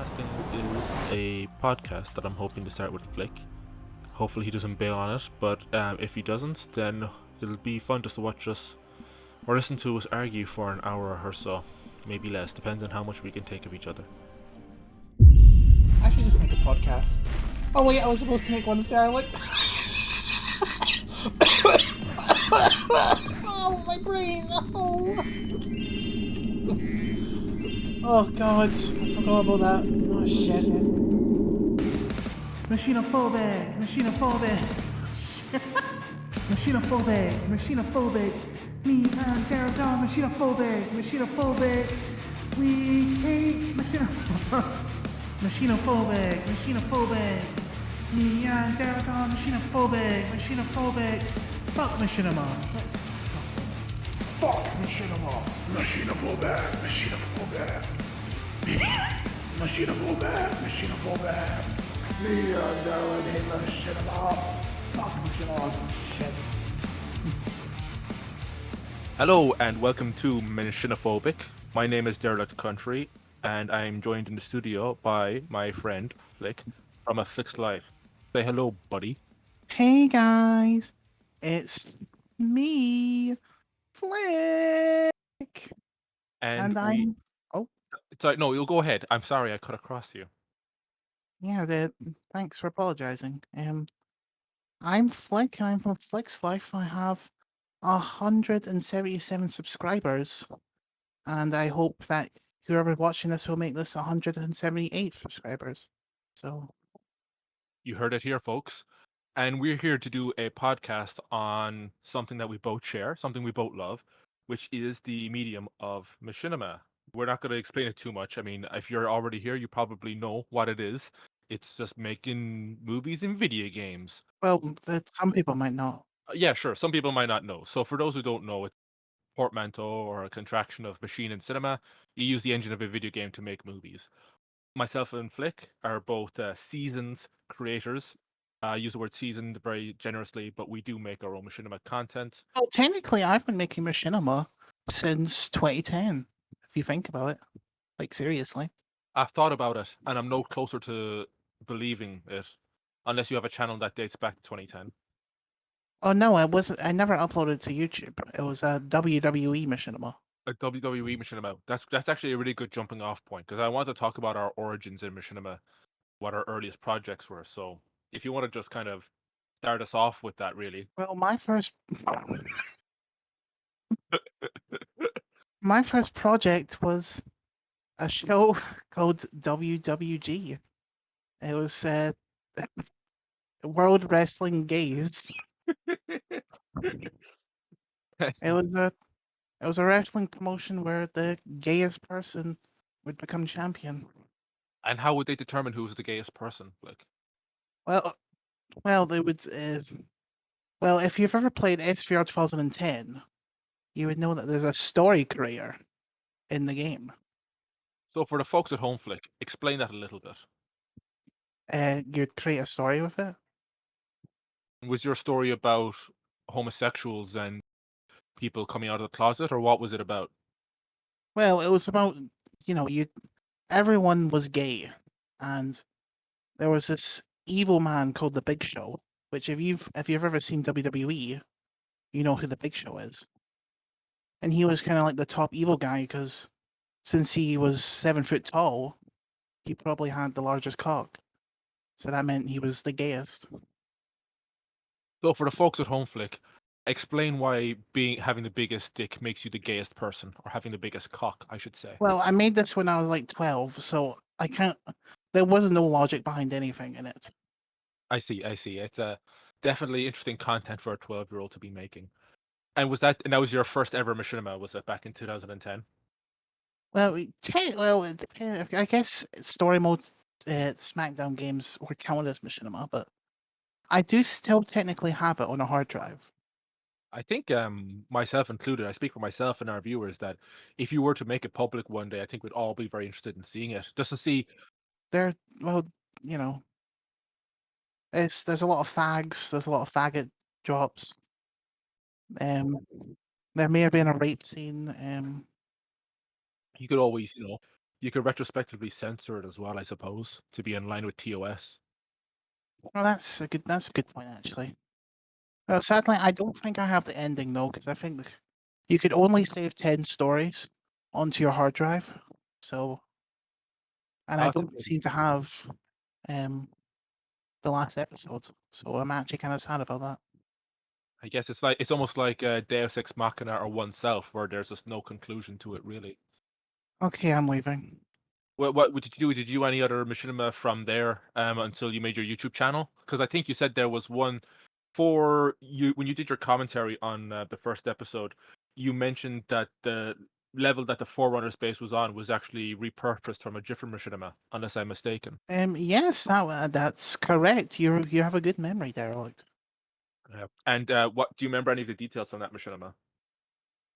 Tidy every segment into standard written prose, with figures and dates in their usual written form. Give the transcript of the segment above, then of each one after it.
Podcasting is a podcast that I'm hoping to start with Flick. Hopefully, he doesn't bail on it, but if he doesn't, then it'll be fun just to watch us or listen to us argue for an hour or so. Maybe less, depends on how much we can take of each other. I should just make a podcast. Oh wait, I was supposed to make one with Derelict. Oh, my brain! Oh god, I forgot about that. Oh shit. Machiniphobic! Machiniphobic! Me and Derek are machiniphobic! We hate machiniphobic! Me and Derek are machiniphobic! Fuck machinima! Let's talk. Fuck machinima! Machiniphobic! Me and Derek hate machinima! Fuck machinima! Shit. Hello and welcome to Machiniphobic. My name is Derelict Country, and I'm joined in the studio by my friend Flick from A Flick's Life. Say hello, buddy. Hey guys, it's me, Flick, and I'm. Sorry, no, you'll go ahead. I'm sorry I cut across you. Yeah, thanks for apologizing. I'm Flick. I'm from Flick's Life. I have 177 subscribers, and I hope that whoever watching this will make this 178 subscribers. So You heard it here, folks. And we're here to do a podcast on something that we both share, something we both love, which is the medium of machinima. We're not going to explain it too much. I mean, if you're already here, you probably know what it is. It's just making movies and video games. well, some people might not. Yeah, sure. Some people might not know. So for those who don't know, it's a portmanteau or a contraction of machine and cinema. You use the engine of a video game to make movies. Myself and Flick are both seasoned creators. I use the word seasoned very generously, but we do make our own machinima content. Well, technically, I've been making machinima since 2010. If you think about it, like seriously. I've thought about it, and I'm no closer to believing it, unless you have a channel that dates back to 2010. Oh no, I never uploaded to YouTube. It was a WWE machinima. A WWE machinima. That's actually a really good jumping off point, because I want to talk about our origins in machinima, what our earliest projects were. So if you want to just kind of start us off with that, really. Well, my first project was a show called WWG. It was World Wrestling Gays. It was a wrestling promotion where the gayest person would become champion. And how would they determine who's the gayest person? Like, Well, they would. Well, if you've ever played SVR 2010, you would know that there's a story creator in the game. so for the folks at home, Flick, explain that a little bit. You'd create a story with it. Was your story about homosexuals and people coming out of the closet, or what was it about? Well, it was about everyone was gay, and there was this evil man called the Big Show. Which, if you've ever seen WWE, you know who the Big Show is. And he was kind of like the top evil guy because since he was 7 foot tall, he probably had the largest cock. So that meant he was the gayest. So for the folks at home, Flick, explain why having the biggest dick makes you the gayest person, or having the biggest cock, I should say. Well, I made this when I was like 12, so I can't. There was no logic behind anything in it. I see. It's definitely interesting content for a 12-year-old to be making. And that was your first ever machinima? Was it back in 2010? Well, it depends. I guess story mode SmackDown games were counted as machinima, but I do still technically have it on a hard drive. I think myself included, I speak for myself and our viewers, that if you were to make it public one day, I think we'd all be very interested in seeing it, just to see. There's a lot of fags. There's a lot of faggot drops. There may have been a rape scene. You could always, you could retrospectively censor it as well, I suppose, to be in line with TOS. Well, that's a good point actually. Sadly, I don't think I have the ending though, because I think you could only save 10 stories onto your hard drive. So, and Oh, I that's a don't good. seem to have um the last episode. So I'm actually kind of sad about that. I guess it's almost like Deus Ex Machina or oneself, where there's just no conclusion to it, really. Okay, I'm leaving. What did you do? Did you do any other machinima from there until you made your YouTube channel? Because I think you said there was one for you when you did your commentary on the first episode. You mentioned that the level that the Forerunner's base was on was actually repurposed from a different machinima, unless I'm mistaken. Yes, that's correct. You have a good memory, Derelict. Yeah. And what do you remember any of the details from that machinima?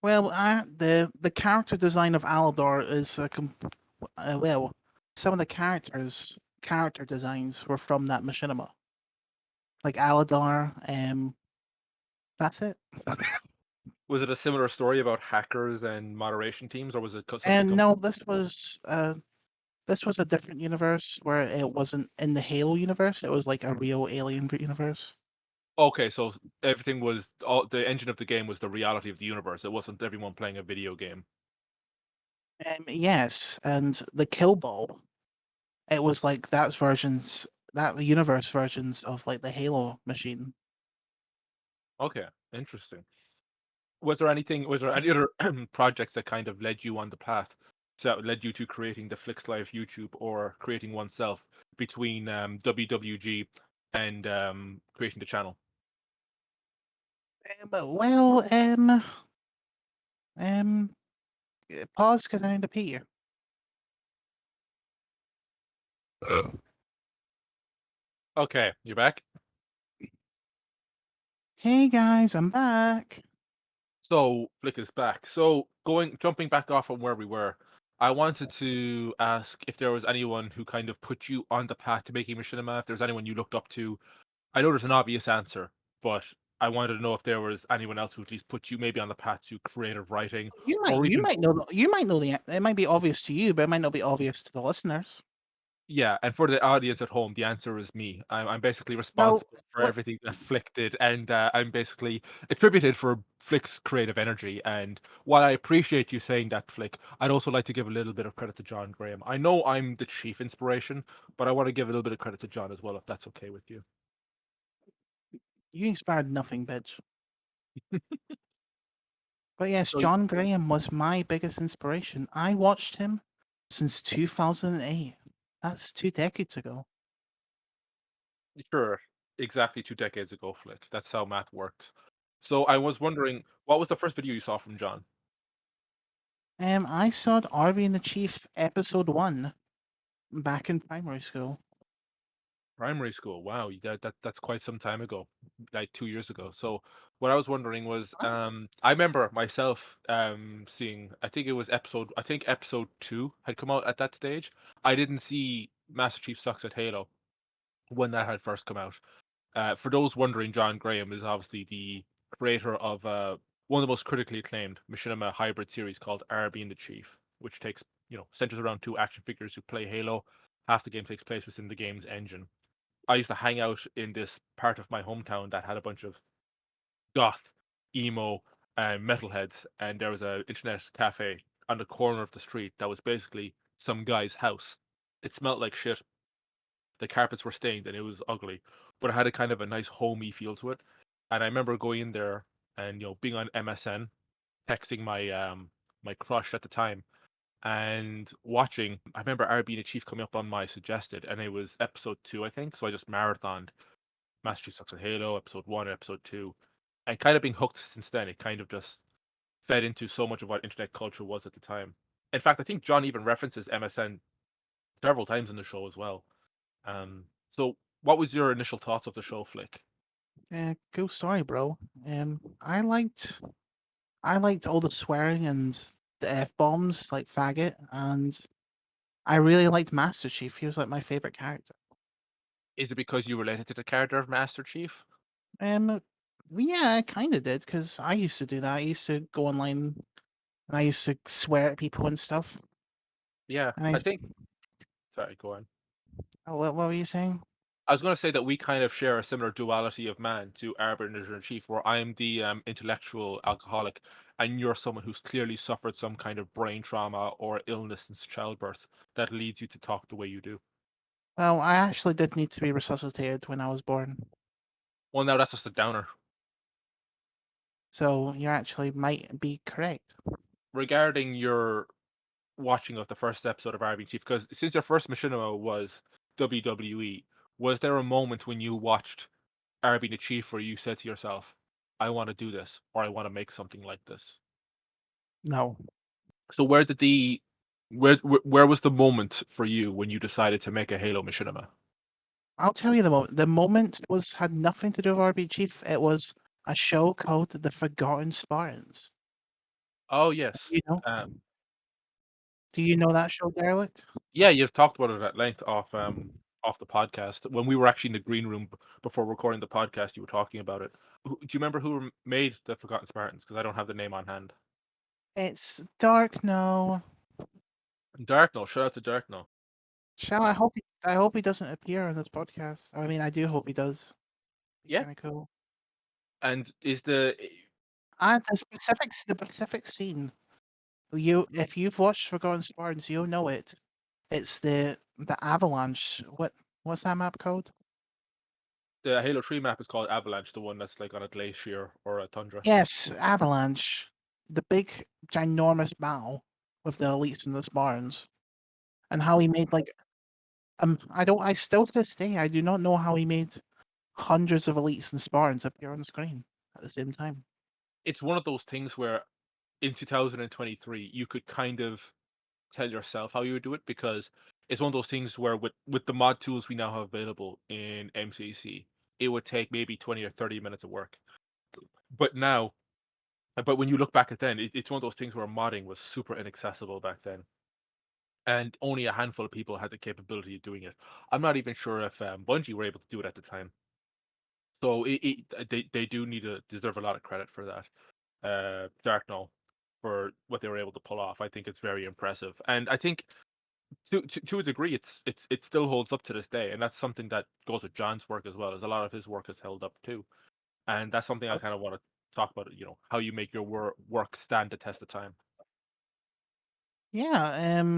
Well, the character design of Alador is well, some of the character designs were from that machinima, like Aladar. That's it. Was it a similar story about hackers and moderation teams, or was it something And no, completely? this was a different universe where it wasn't in the Halo universe. It was like a real alien universe. Okay, so everything was all the engine of the game was the reality of the universe. It wasn't everyone playing a video game. Yes, and the Kill Ball. It was like that universe versions of like the Halo machine. Okay, interesting. Was there any other projects that kind of led you on the path that led you to creating the Flix Live YouTube or creating oneself between WWG and creating the channel? Well, um, pause because I need to pee. Okay, you're back. Hey guys, I'm back. So Flick is back. So jumping back off from where we were, I wanted to ask if there was anyone who kind of put you on the path to making machinima, if there's anyone you looked up to. I know there's an obvious answer, but I wanted to know if there was anyone else who at least put you maybe on the path to creative writing or You even. might know you might know it might be obvious to you, but it might not be obvious to the listeners. Yeah, and for the audience at home, the answer is me. I'm basically Now, responsible for what everything that Flick did, and I'm basically attributed for Flick's creative energy. And while I appreciate you saying that, Flick, I'd also like to give a little bit of credit to John Graham. I know I'm the chief inspiration, but I want to give a little bit of credit to John as well, if that's okay with you. you inspired nothing, bitch. But yes, So John Graham was my biggest inspiration. I watched him since 2008. That's 2 decades ago. sure, exactly 2 decades ago, Flick. That's how math works. So I was wondering, what was the first video you saw from John? I saw Arby and the Chief episode 1 back in primary school. Primary school. Wow, that's quite some time ago, like 2 years ago. So what I was wondering was, I remember myself seeing. I think episode 2 had come out at that stage. I didn't see Master Chief Sucks at Halo when that had first come out. For those wondering, John Graham is obviously the creator of one of the most critically acclaimed machinima hybrid series called RB and the Chief, which takes centers around two action figures who play Halo. Half the game takes place within the game's engine. I used to hang out in this part of my hometown that had a bunch of goth, emo, and metalheads, and there was a internet cafe on the corner of the street that was basically some guy's house. It smelled like shit. The carpets were stained and it was ugly, but it had a kind of a nice homey feel to it. And I remember going in there and being on MSN, texting my crush at the time, and watching. I remember RB and the Chief coming up on my suggested, and it was episode 2, I think. So I just marathoned Master Chief Sucks at Halo, episode 1, episode 2, and kind of being hooked since then. It kind of just fed into so much of what internet culture was at the time. In fact, I think John even references MSN several times in the show as well. So what was your initial thoughts of the show, Flick? Cool story, bro. I liked all the swearing and the f bombs, like faggot, and I really liked Master Chief. He was like my favorite character. Is it because you related to the character of Master Chief? Um, yeah, I kind of did because I used to do that. I used to go online and I used to swear at people and stuff. Yeah, And I, I think. Sorry, go on. what were you saying? I was going to say that we kind of share a similar duality of man to Arbiter in Chief, where I'm the intellectual alcoholic, and you're someone who's clearly suffered some kind of brain trauma or illness since childbirth that leads you to talk the way you do. Well, I actually did need to be resuscitated when I was born. Well, now that's just a downer. So you actually might be correct. Regarding your watching of the first episode of RB Chief, because since your first machinima was WWE, was there a moment when you watched RB the Chief where you said to yourself, I want to do this, or I want to make something like this? No. So where did the where was the moment for you when you decided to make a Halo machinima? I'll tell you the moment. The moment had nothing to do with RB Chief. It was a show called The Forgotten Spartans. Oh yes. You know? Um, Do you know that show, Derelict? yeah, you've talked about it at length off the podcast. When we were actually in the green room before recording the podcast, you were talking about it. Do you remember who made the Forgotten Spartans? Because I don't have the name on hand. It's dark now. Darkno, shout out to Darkno. Shall I hope he doesn't appear on this podcast. I mean, I do hope he does. Be Yeah, kind of cool. and is the And the specific scene. If you've watched Forgotten Spartans, you'll know it. It's the avalanche. What's that map called? the Halo 3 map is called Avalanche, the one that's like on a glacier or a tundra. Yes, avalanche. The big ginormous battle with the elites and the Spartans, and how he made like I still to this day I do not know how he made hundreds of elites and Spartans appear on the screen at the same time. It's one of those things where in 2023 you could kind of tell yourself how you would do it, because it's one of those things where with the mod tools we now have available in MCC, it would take maybe 20 or 30 minutes of work. But now, but when you look back at then, it's one of those things where modding was super inaccessible back then, and only a handful of people had the capability of doing it. I'm not even sure if Bungie were able to do it at the time. So they do deserve a lot of credit for that. Dark Null, for what they were able to pull off. I think it's very impressive, and I think to a degree, it still holds up to this day, and that's something that goes with John's work as well. As a lot of his work has held up too, and that's something I kind of want to talk about. You know, how you make your work stand the test of time. Yeah.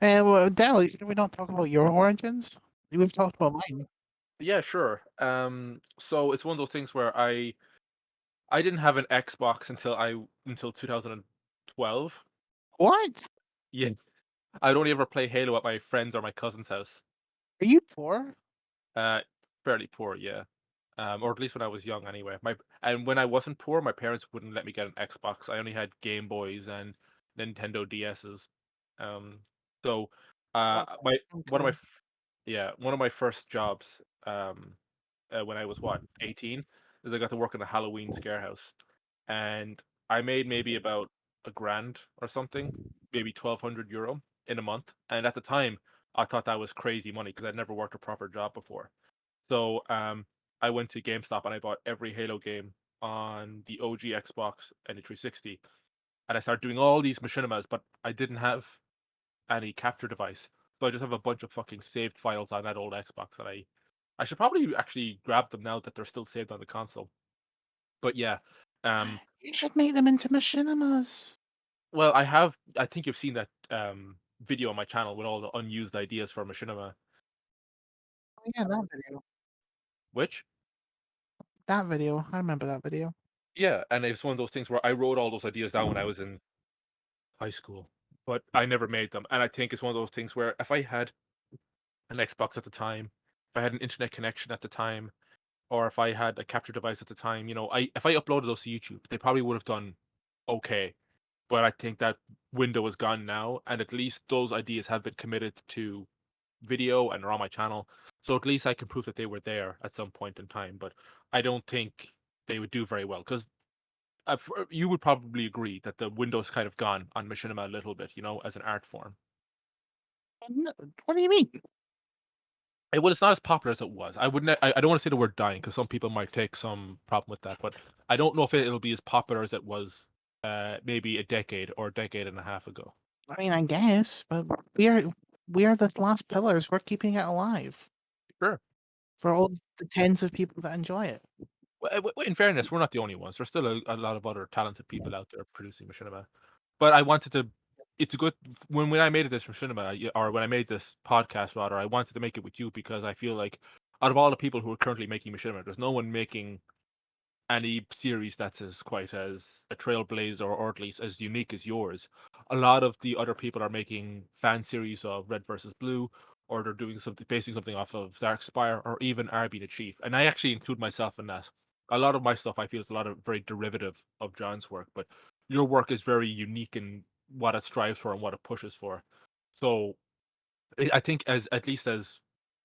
Well, Daryl, should we not talk about your origins? We've talked about mine. Yeah, sure. So it's one of those things where I didn't have an Xbox until 2012. What? Yeah, I'd only ever play Halo at my friend's or my cousin's house. Are you poor? Uh, Fairly poor, yeah. Or at least when I was young, anyway. And when I wasn't poor, my parents wouldn't let me get an Xbox. I only had Game Boys and Nintendo DSs. Um, so, That my sounds one of my cool. f- yeah, one of my first jobs, when I was what 18, is I got to work in a Halloween scare house, and I made maybe about a grand or something, maybe 1,200 euro in a month. And at the time, I thought that was crazy money because I'd never worked a proper job before. So I went to GameStop and I bought every Halo game on the OG Xbox and the 360, and I started doing all these machinimas, but I didn't have any capture device, so I just have a bunch of fucking saved files on that old Xbox, and I should probably actually grab them now that they're still saved on the console. But yeah, um, You should make them into machinimas. well, I think you've seen that video on my channel with all the unused ideas for machinima, Oh, yeah, that video. which. That video. I remember that video. Yeah, and it's one of those things where I wrote all those ideas down when I was in high school, but I never made them. And I think it's one of those things where if I had an Xbox at the time, if I had an internet connection at the time, or if I had a capture device at the time, if I uploaded those to YouTube, they probably would have done okay. But I think that window is gone now, and at least those ideas have been committed to video and are on my channel. So at least I can prove that they were there at some point in time. But I don't think they would do very well because you would probably agree that the window's kind of gone on Machinima a little bit, as an art form. What do you mean? Well, it's not as popular as it was. I wouldn't. I don't want to say the word dying because some people might take some problem with that, but I don't know if it'll be as popular as it was maybe a decade or a decade and a half ago. I mean, I guess, but we are the last pillars. We're keeping it alive Sure. for all the tens of people that enjoy it. In fairness, we're not the only ones. There's still a lot of other talented people out there producing machinima. But I wanted to. It's a good when I made this machinima, or when I made this podcast rather. I wanted to make it with you because I feel like out of all the people who are currently making machinima, there's no one making any series that's as quite as a trailblazer or at least as unique as yours. A lot of the other people are making fan series of Red versus Blue, or they're doing something, basing something off of Darkspire, or even RB the Chief. And I actually include myself in that. A lot of my stuff I feel is a lot of very derivative of John's work, but your work is very unique in what it strives for and what it pushes for. So I think as at least as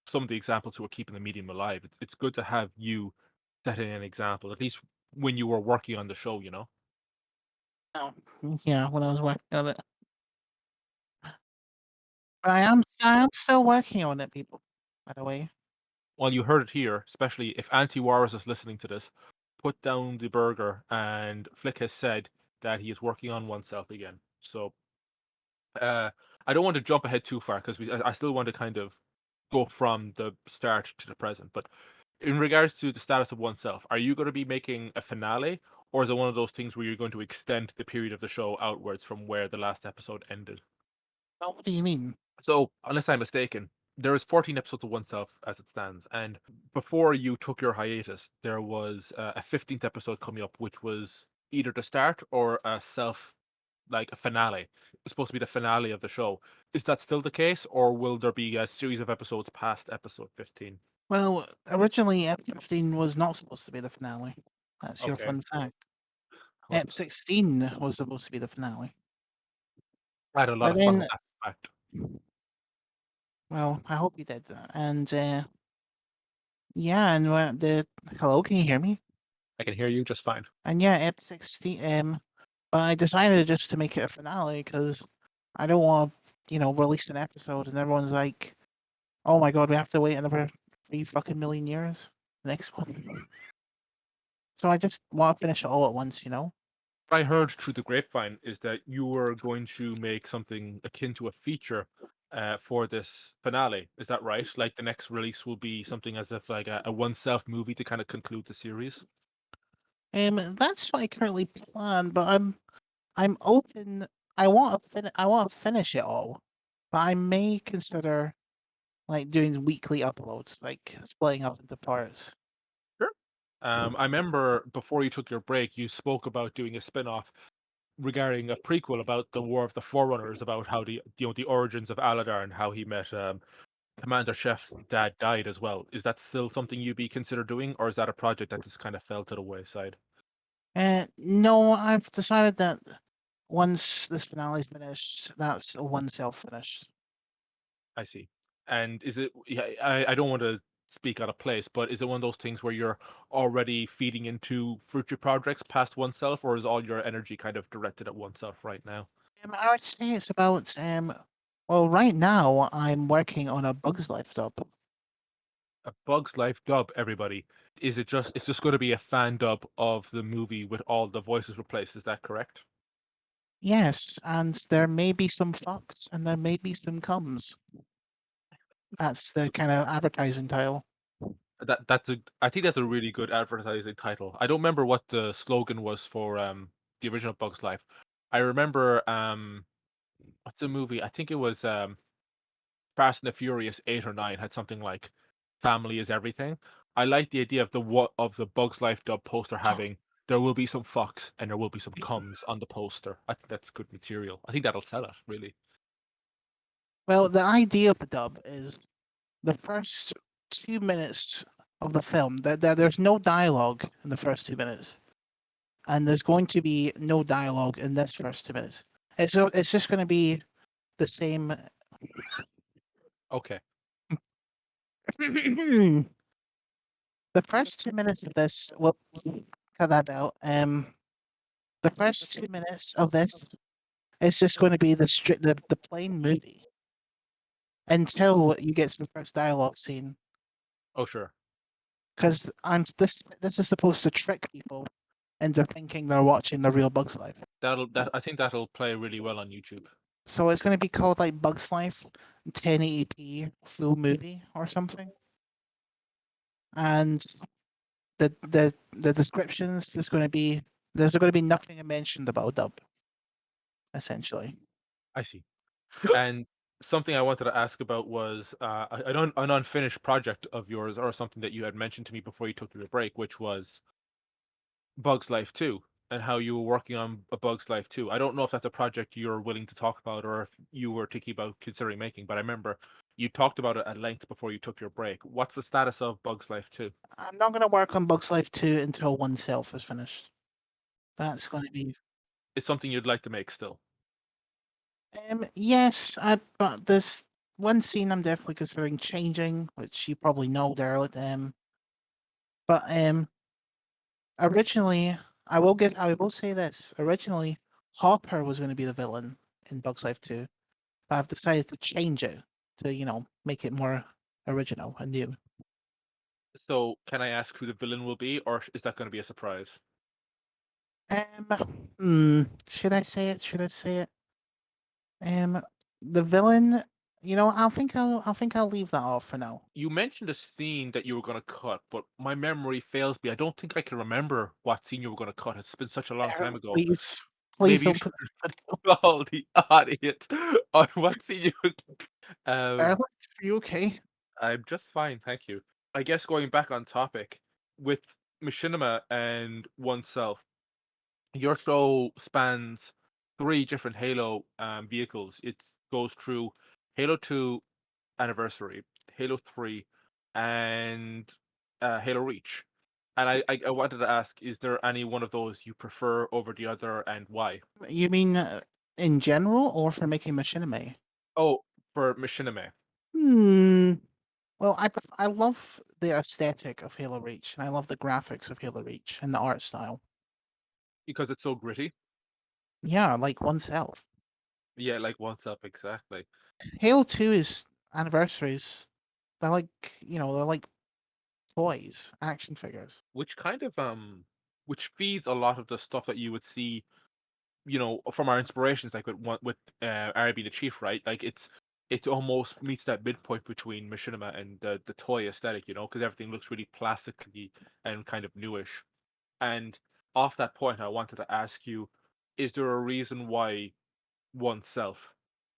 some of the examples who are keeping the medium alive, it's good to have you setting an example, at least when you were working on the show, you know? Oh, yeah, when I was working on it. I am still working on it, people, by the way. Well, you heard it here, especially if Auntie Warris is listening to this, put down the burger, and Flick has said that he is working on oneself again. So uh, I don't want to jump ahead too far because I still want to kind of go from the start to the present. But in regards to the status of oneself, are you going to be making a finale, or is it one of those things where you're going to extend the period of the show outwards from where the last episode ended? Oh, what do you mean? So, unless I'm mistaken, there is 14 episodes of oneself as it stands, and before you took your hiatus, there was a 15th episode coming up, which was either the start or a like a finale. It's supposed to be the finale of the show. Is that still the case, or will there be a series of episodes past episode 15? Well, originally, Ep 15 was not supposed to be the finale. That's your Okay. fun fact. Well, Ep 16 was supposed to be the finale. I had a lot But of fun then, with that fact. well, I hope you did. And yeah, and hello, can you hear me? I can hear you just fine. And yeah, Ep 16. But I decided just to make it a finale because I don't want release an episode and everyone's like, "Oh my god, we have to wait another 3 fucking million years." Next one. So I just want to finish it all at once, you know. What I heard through the grapevine is that you were going to make something akin to a feature for this finale. Is that right? Like the next release will be something as if like a one-self movie to kind of conclude the series. That's what I currently plan, but I'm open. I want to finish it all, but I may consider like doing weekly uploads, like splitting up into parts. Sure. I remember before you took your break, you spoke about doing a spin-off regarding a prequel about the War of the Forerunners, about how the origins of Aladar and how he met Commander Chef's dad died as well. Is that still something you'd be consider doing, or is that a project that just kind of fell to the wayside? No, I've decided that once this finale's finished, that's one self finished. I see. And is it? Yeah, I don't want to speak out of place, but is it one of those things where you're already feeding into future projects past oneself, or is all your energy kind of directed at oneself right now? I would say it's about Well, right now I'm working on a Bugs Life dub. A Bug's Life dub, everybody. Is it just? It's just going to be a fan dub of the movie with all the voices replaced. Is that correct? Yes, and there may be some fucks and there may be some comes. That's the kind of advertising title. I think that's a really good advertising title. I don't remember what the slogan was for the original Bug's Life. I remember what's the movie? I think it was Fast and the Furious 8 or 9 had something like "Family is everything." I like the idea of the Bugs Life dub poster having "There will be some fucks and there will be some comes" on the poster. I think that's good material. I think that'll sell it really. Well, the idea of the dub is the first 2 minutes of the film. That there's no dialogue in the first 2 minutes, and there's going to be no dialogue in this first 2 minutes. It's just going to be the same. Okay. The first 2 minutes of this, well, cut that out. The first 2 minutes of this is just going to be the plain movie until you get to the first dialogue scene. Oh, sure. Because this is supposed to trick people into thinking they're watching the real Bugs Life. I think that'll play really well on YouTube. So it's going to be called like Bugs Life 1080p full movie or something. And the descriptions there's going to be nothing mentioned about dub, essentially. I see. And something I wanted to ask about was an unfinished project of yours, or something that you had mentioned to me before you took your break, which was Bugs Life 2, and how you were working on a Bugs Life 2. I don't know if that's a project you're willing to talk about, or if you were thinking about considering making, but I remember you talked about it at length before you took your break. What's the status of Bugs Life 2? I'm not going to work on Bugs Life 2 until oneself is finished. That's going to be It's something you'd like to make still. yes, but there's one scene I'm definitely considering changing, which you probably know, Derelict. But originally, I will say this. Originally, Hopper was going to be the villain in Bugs Life 2, but I've decided to change it to, make it more original and new. So, can I ask who the villain will be, or is that going to be a surprise? Should I say it? Should I say it? The villain, I'll think I'll leave that off for now. You mentioned a scene that you were going to cut, but my memory fails me. I don't think I can remember what scene you were going to cut. It's been such a long time ago. Please Maybe you don't should put this video. call the audience on what scene you. Um, Derelict, are you okay? I'm just fine, thank you. I guess going back on topic with Machinima and oneself, your show spans three different Halo vehicles. It goes through Halo 2 Anniversary, Halo 3, and Halo Reach. And I wanted to ask, is there any one of those you prefer over the other, and why? You mean in general or for making machinima? Oh, for Machinima, Hmm. Well, I love the aesthetic of Halo Reach, and I love the graphics of Halo Reach and the art style. because it's so gritty. Yeah, like oneself. Yeah, like What's Up, exactly. Halo 2 is anniversaries. They're like, they're like toys, action figures. Which kind of which feeds a lot of the stuff that you would see, from our inspirations, like with RB the Chief, right? Like it's almost meets that midpoint between Machinima and the toy aesthetic, because everything looks really plastically and kind of newish. And off that point, I wanted to ask you, is there a reason why oneself,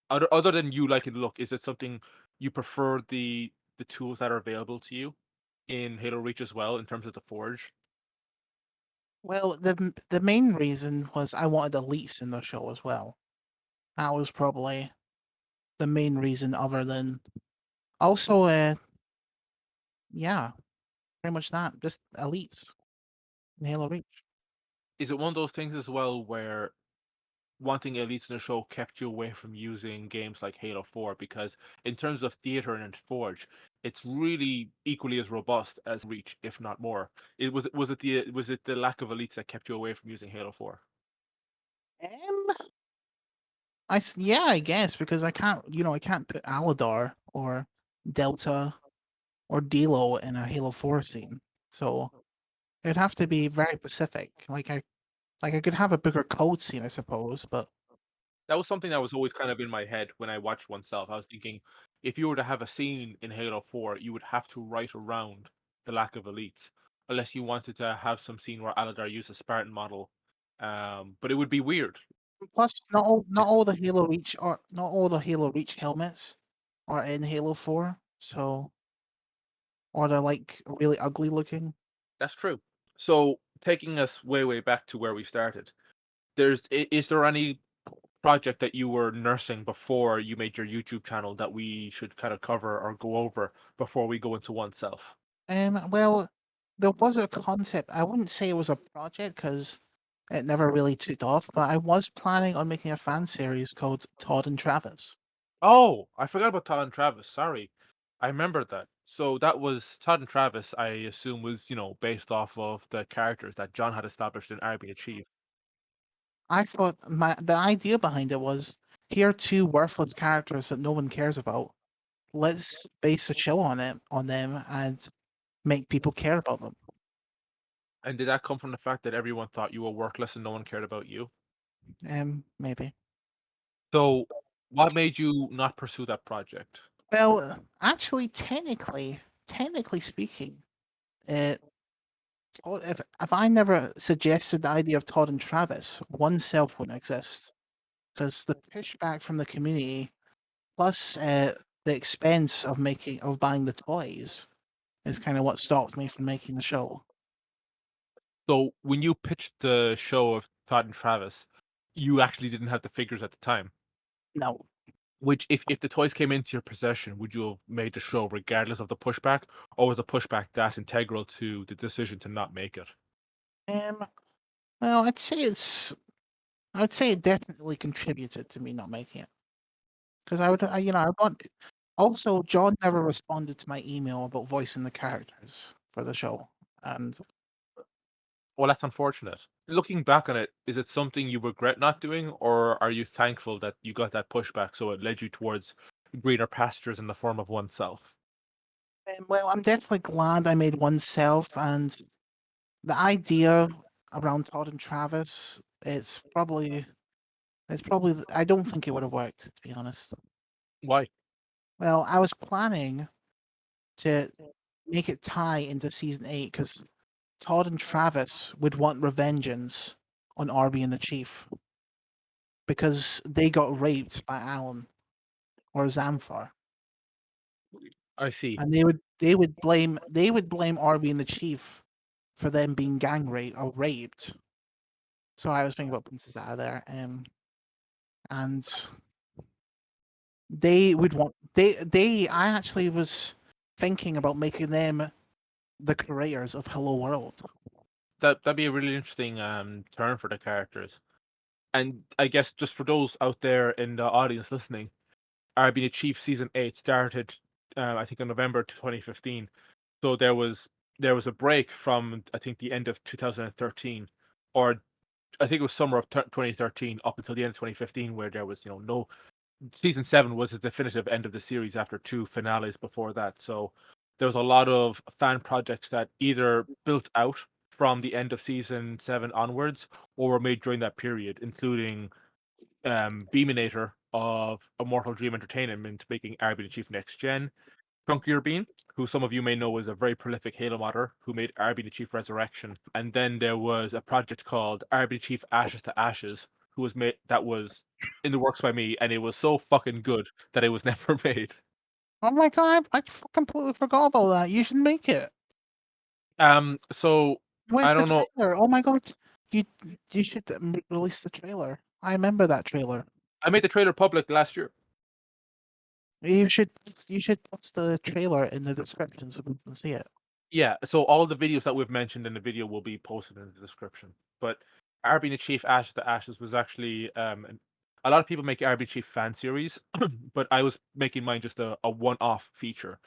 other than you liking the look, is it something you prefer the tools that are available to you in Halo Reach as well, in terms of the Forge? Well, the main reason was I wanted elites in the show as well. That was probably the main reason, other than also, yeah, pretty much that. Just elites in Halo Reach. Is it one of those things as well where wanting elites in the show kept you away from using games like Halo 4? Because in terms of theater and Forge, it's really equally as robust as Reach, if not more. Was it the lack of elites that kept you away from using Halo 4? Um, yeah, I guess because I can't put Aladar or Delta or Delo in a Halo 4 scene. So it'd have to be very specific. Like I could have a bigger code scene, I suppose, but That was something that was always kind of in my head when I watched oneself. I was thinking, if you were to have a scene in Halo 4, you would have to write around the lack of elites, unless you wanted to have some scene where Aladar used a Spartan model. But it would be weird. plus not all the Halo Reach are not all the Halo Reach helmets are in Halo 4, so or they're like really ugly looking. That's true. So, taking us way, way back to where we started, is there any project that you were nursing before you made your YouTube channel that we should kind of cover or go over before we go into oneself? Well, there was a concept. I wouldn't say it was a project because it never really took off, but I was planning on making a fan series called Todd and Travis. Oh, I forgot about Todd and Travis. Sorry. I remembered that. So that was Todd and Travis, I assume, was, based off of the characters that John had established in RB Achieve. I thought the idea behind it was here are two worthless characters that no one cares about. Let's base a show on them, and make people care about them. And did that come from the fact that everyone thought you were worthless and no one cared about you? Maybe. So, what made you not pursue that project? Well, actually, technically speaking, uh, if I never suggested the idea of Todd and Travis, one self wouldn't exist because the pushback from the community plus the expense of buying the toys is kind of what stopped me from making the show. So, when you pitched the show of Todd and Travis, you actually didn't have the figures at the time. No. Which, if the toys came into your possession, would you have made the show regardless of the pushback, or was the pushback that integral to the decision to not make it? Um. Well, I would say it definitely contributed to me not making it because I want. Also, John never responded to my email about voicing the characters for the show, and Well, that's unfortunate. Looking back on it, is it something you regret not doing, or are you thankful that you got that pushback so it led you towards greener pastures in the form of oneself? well, I'm definitely glad I made oneself, and the idea around Todd and Travis, I don't think it would have worked, to be honest. Why? Well, I was planning to make it tie into season 8 because Todd and Travis would want revengeance on Arby and the Chief because they got raped by Alan or Zamfar, I see. and they would blame Arby and the Chief for them being gang raped or raped. So I was thinking about Princess out of there, and they would want they. I actually was thinking about making them the creators of Hello World. That'd be a really interesting turn for the characters. And I guess just for those out there in the audience listening, being a Chief season 8 started, I think, in November 2015. So there was a break from, I think, the end of 2013, or I think it was summer of 2013 up until the end of 2015, where there was, no season 7 was the definitive end of the series after 2 finales before that. So there was a lot of fan projects that either built out from the end of season 7 onwards or were made during that period, including Beaminator of Immortal Dream Entertainment making RB the Chief Next Gen, Chunkier Bean, who some of you may know is a very prolific Halo modder, who made RB the Chief Resurrection. And then there was a project called RB the Chief Ashes to Ashes, that was in the works by me, and it was so fucking good that it was never made. Oh my god, I completely forgot about that. You should make it. So I Where's the don't know. trailer? Oh my god, you you should release the trailer. I remember that trailer. I made the trailer public last year. You should post the trailer in the description so people can see it. Yeah, so all the videos that we've mentioned in the video will be posted in the description. But RB the Chief Ashes to Ashes was actually a lot of people make RB Chief fan series, but I was making mine just a one-off feature.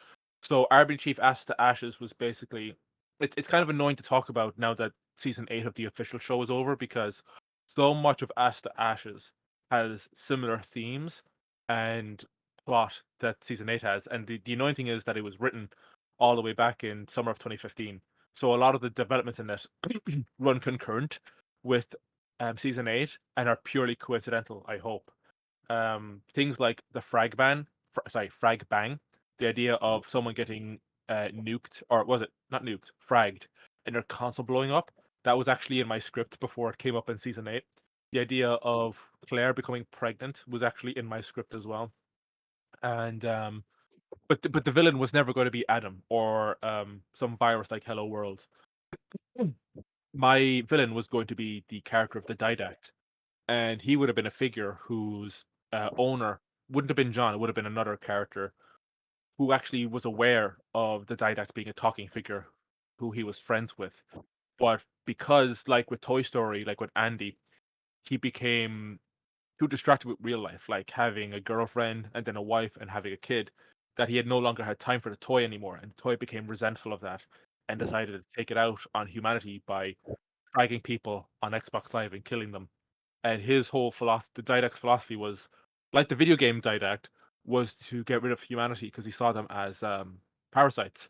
So RB Chief Ashes to Ashes was basically it's kind of annoying to talk about now that season 8 of the official show is over because so much of Ashes to Ashes has similar themes and plot that season 8 has. And the annoying thing is that it was written all the way back in summer of 2015. So a lot of the developments in it run concurrent with season 8 and are purely coincidental, I hope. Things like the frag bang, the idea of someone getting nuked, or was it not nuked, fragged, and their console blowing up. That was actually in my script before it came up in season 8. The idea of Claire becoming pregnant was actually in my script as well. And but the villain was never going to be Adam or some virus like Hello World. My villain was going to be the character of the Didact, and he would have been a figure whose owner wouldn't have been John. It would have been another character who actually was aware of the Didact being a talking figure, who he was friends with. But because, like with Toy Story, like with Andy, he became too distracted with real life, like having a girlfriend and then a wife and having a kid, that he had no longer had time for the toy anymore. And the toy became resentful of that and decided to take it out on humanity by dragging people on Xbox Live and killing them. And his whole philosophy, the Didact's philosophy was, like the video game Didact, was to get rid of humanity because he saw them as parasites.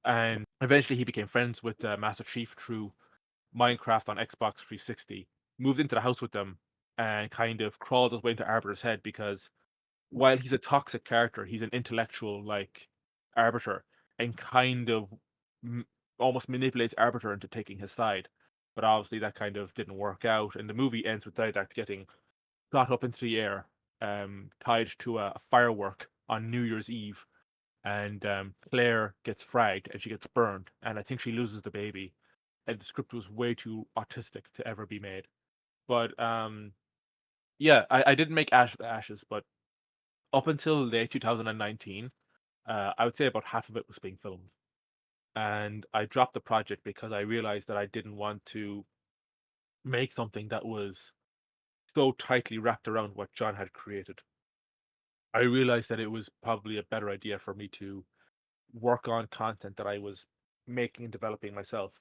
And eventually he became friends with Master Chief through Minecraft on Xbox 360, moved into the house with them, and kind of crawled his way into Arbiter's head because while he's a toxic character, he's an intellectual like Arbiter and kind of m- almost manipulates Arbiter into taking his side. But obviously that kind of didn't work out, and the movie ends with Didact getting shot up into the air, tied to a firework on New Year's Eve, and Claire gets fragged and she gets burned, and I think she loses the baby. And the script was way too autistic to ever be made. But yeah, I didn't make Ash of the Ashes, but up until late 2019, I would say about half of it was being filmed. And I dropped the project because I realized that I didn't want to make something that was so tightly wrapped around what John had created. I realized that it was probably a better idea for me to work on content that I was making and developing myself.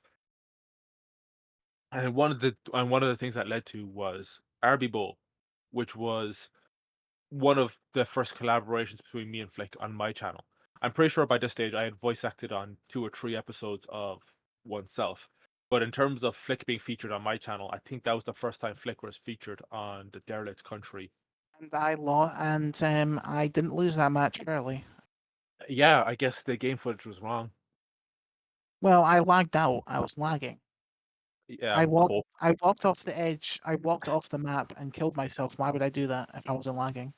And one of the things that led to was RB Bowl, which was one of the first collaborations between me and Flick on my channel. I'm pretty sure by this stage I had voice acted on 2 or 3 episodes of oneself. But in terms of Flick being featured on my channel, I think that was the first time Flick was featured on the Derelict Country. And I didn't lose that match fairly. Yeah, I guess the game footage was wrong. Well, I lagged out. I was lagging. Yeah, cool. I walked off the edge. I walked off the map and killed myself. Why would I do that if I wasn't lagging?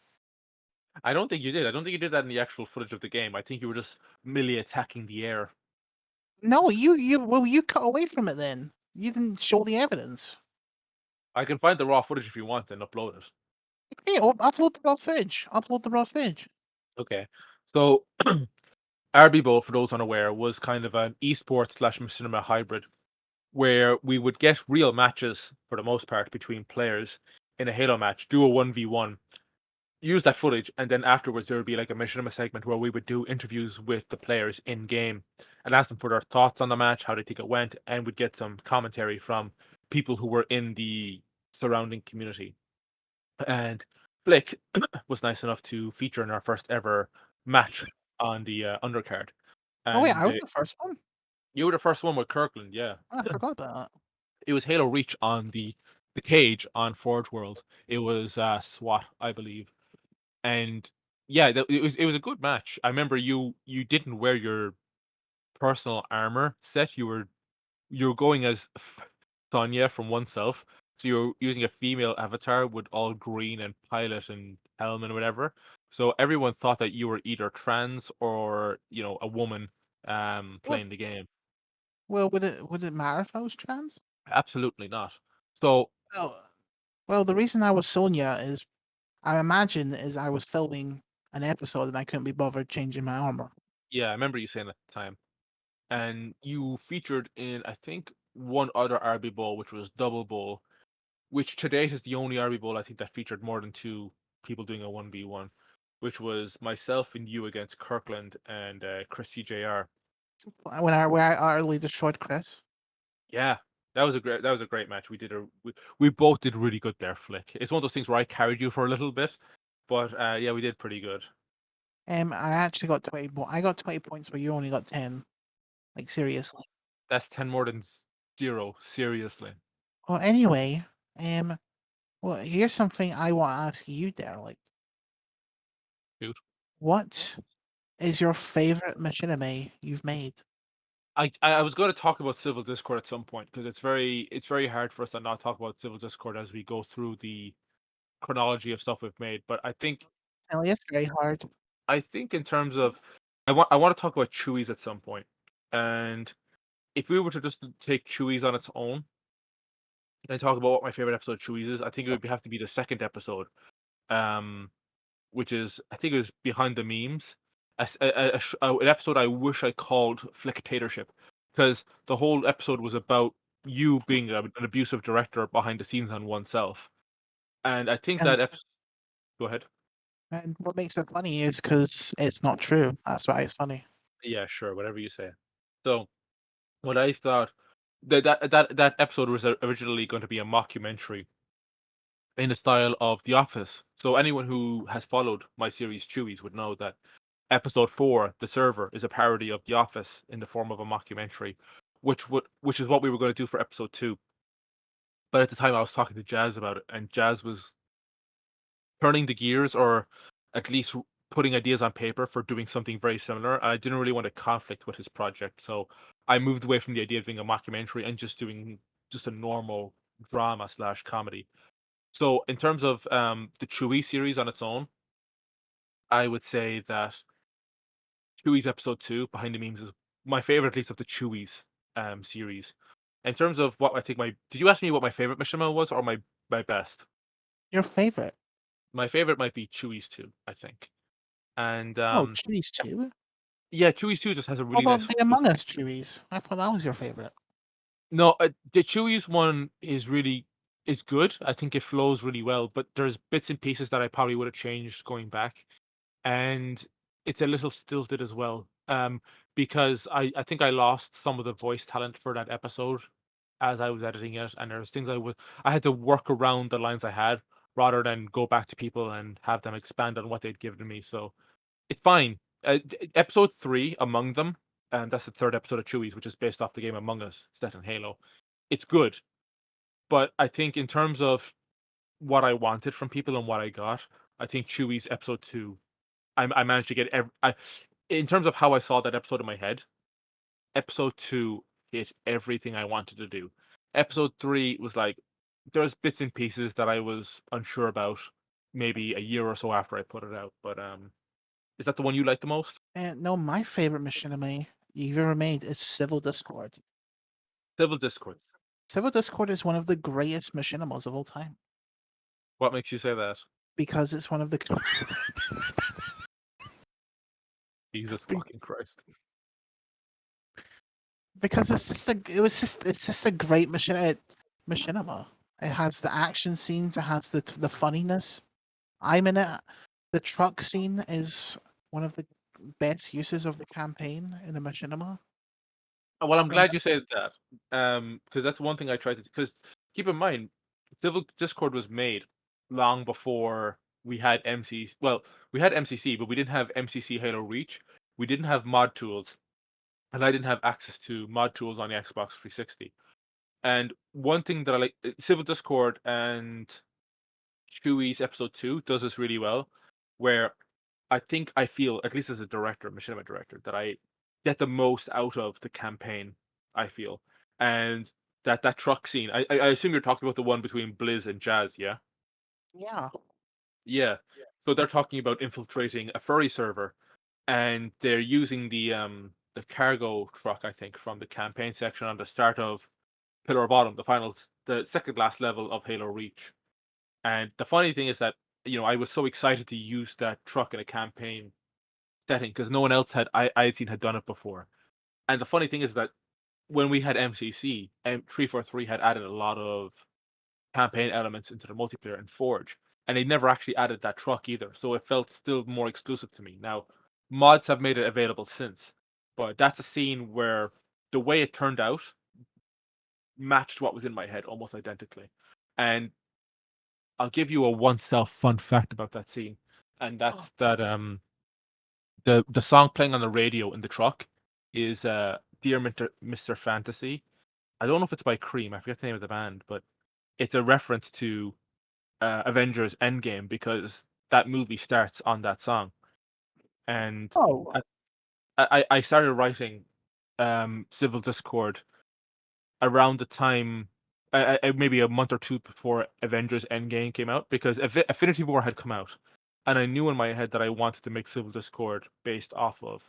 I don't think you did. I don't think you did that in the actual footage of the game. I think you were just merely attacking the air. No, you cut away from it then. You didn't show the evidence. I can find the raw footage if you want and upload it. Okay, upload the raw footage. Upload the raw footage. Okay. So RB Bowl, for those unaware, was kind of an esports slash machinima hybrid where we would get real matches for the most part between players in a Halo match, do a 1v1, use that footage, and then afterwards there would be like a machinima segment where we would do interviews with the players in game and ask them for their thoughts on the match, how they think it went, and we'd get some commentary from people who were in the surrounding community. And Flick was nice enough to feature in our first ever match on the undercard. Oh wait, And I was the first one. you were the first one with Kirkland, yeah. Oh, I forgot about that. It was Halo Reach on the cage on Forge World. It was SWAT, I believe, and yeah, it was a good match. I remember you didn't wear your personal armor set. You were going as Sonya from oneself, so you're using a female avatar with all green and pilot and helm and whatever. So everyone thought that you were either trans or a woman What? playing the game. Well, would it matter if I was trans? Absolutely not. So Oh, well, the reason I was Sonya is I imagine is I was filming an episode and I couldn't be bothered changing my armor. yeah, I remember you saying at the time. And you featured in I think one other RB Bowl, which was Double Bowl, which to date is the only RB Bowl I think that featured more than 2 people doing a 1v1, which was myself and you against Kirkland and Chris CJR. Where I utterly destroyed Chris. Yeah, that was a great match. We both did really good there, Flick. It's one of those things where I carried you for a little bit, but yeah, we did pretty good. I actually got 20. I got 20 points, where you only got 10. Like seriously. That's 10 more than 0, seriously. Well, anyway, well, here's something I want to ask you, Derelict. Dude. What is your favorite machinima you've made? I was going to talk about Civil Discord at some point because it's very hard for us to not talk about Civil Discord as we go through the chronology of stuff we've made. But It's very hard. I think in terms of I want to talk about Chewies at some point. And if we were to just take Chewies on its own and talk about what my favorite episode of Chewies is, I think it would have to be the second episode, um, which is I think it was Behind the Memes, an episode I wish I called Flicktatorship, because the whole episode was about you being an abusive director behind the scenes on oneself, and I think And that episode. Go ahead. and what makes it funny is because it's not true. That's why it's funny. Yeah, sure, whatever you say. So what I thought that episode was originally going to be a mockumentary in the style of The Office. So anyone who has followed my series Chewies would know that Episode 4, The Server, is a parody of The Office in the form of a mockumentary, which is what we were going to do for episode 2. But at the time, I was talking to Jazz about it, and Jazz was turning the gears, or at least putting ideas on paper for doing something very similar. And I didn't really want to conflict with his project, so I moved away from the idea of doing a mockumentary and just doing just a normal drama slash comedy. So in terms of the Chewie series on its own, I would say that Chewie's episode 2, Behind the Memes, is my favorite, at least of the Chewie's series. In terms of what I think did you ask me what my favorite machinima was, or my best? Your favorite? My favorite might be Chewie's 2, I think. And Oh, Chewies too. yeah, Chewie's 2 just has a What really nice about the flow. Among Us Chewies? I thought that was your favorite. No, the Chewie's one is good. I think it flows really well, but there's bits and pieces that I probably would have changed going back. And it's a little stilted as well, because I think I lost some of the voice talent for that episode as I was editing it, and there's things I had to work around the lines I had rather than go back to people and have them expand on what they'd given me. So it's fine. Episode 3, Among Them, and that's the third episode of Chewie's, which is based off the game Among Us, set in Halo. It's good, but I think in terms of what I wanted from people and what I got, I think Chewie's episode 2, I managed to get in terms of how I saw that episode in my head, episode 2 hit everything I wanted to do. Episode 3 was like, there's bits and pieces that I was unsure about maybe a year or so after I put it out. But is that the one you like the most? And no, my favorite machinima you've ever made is Civil Discord. Civil Discord. Civil Discord is one of the greatest machinimas of all time What makes you say that? because it's one of the Jesus fucking Christ. because it's just a great machinima. It has the action scenes. It has the funniness. I'm in it. The truck scene is one of the best uses of the campaign in a machinima. Well, I'm And glad you said that. Because that's one thing I tried to. Because keep in mind, Civil Discord was made long before we had MCC. Well, we had MCC, but we didn't have MCC Halo Reach. We didn't have mod tools, and I didn't have access to mod tools on the Xbox 360. And one thing that I like, Civil Discord and Chewie's episode 2 does this really well, where I feel, at least as a director, machinima director, that I get the most out of the campaign, I feel. And that truck scene, I assume you're talking about the one between Blizz and Jazz, yeah? yeah, Yeah. So they're talking about infiltrating a furry server, and they're using the cargo truck, I think, from the campaign section on the start of Pillar Bottom, the second last level of Halo Reach. And the funny thing is that, I was so excited to use that truck in a campaign setting because no one else I had seen had done it before. And the funny thing is that when we had MCC, and 343 had added a lot of campaign elements into the multiplayer and Forge, and they never actually added that truck either. So it felt still more exclusive to me. Now, mods have made it available since, but that's a scene where the way it turned out matched what was in my head almost identically. And I'll give you a one self fun fact about that scene, and that's that the song playing on the radio in the truck is Dear Mr. Fantasy. I don't know if it's by Cream, I forget the name of the band, but it's a reference to Avengers Endgame because that movie starts on that song. And oh, I started writing Civil Discord around the time, maybe a month or two before Avengers Endgame came out, because Affinity War had come out, and I knew in my head that I wanted to make Civil Discord based off of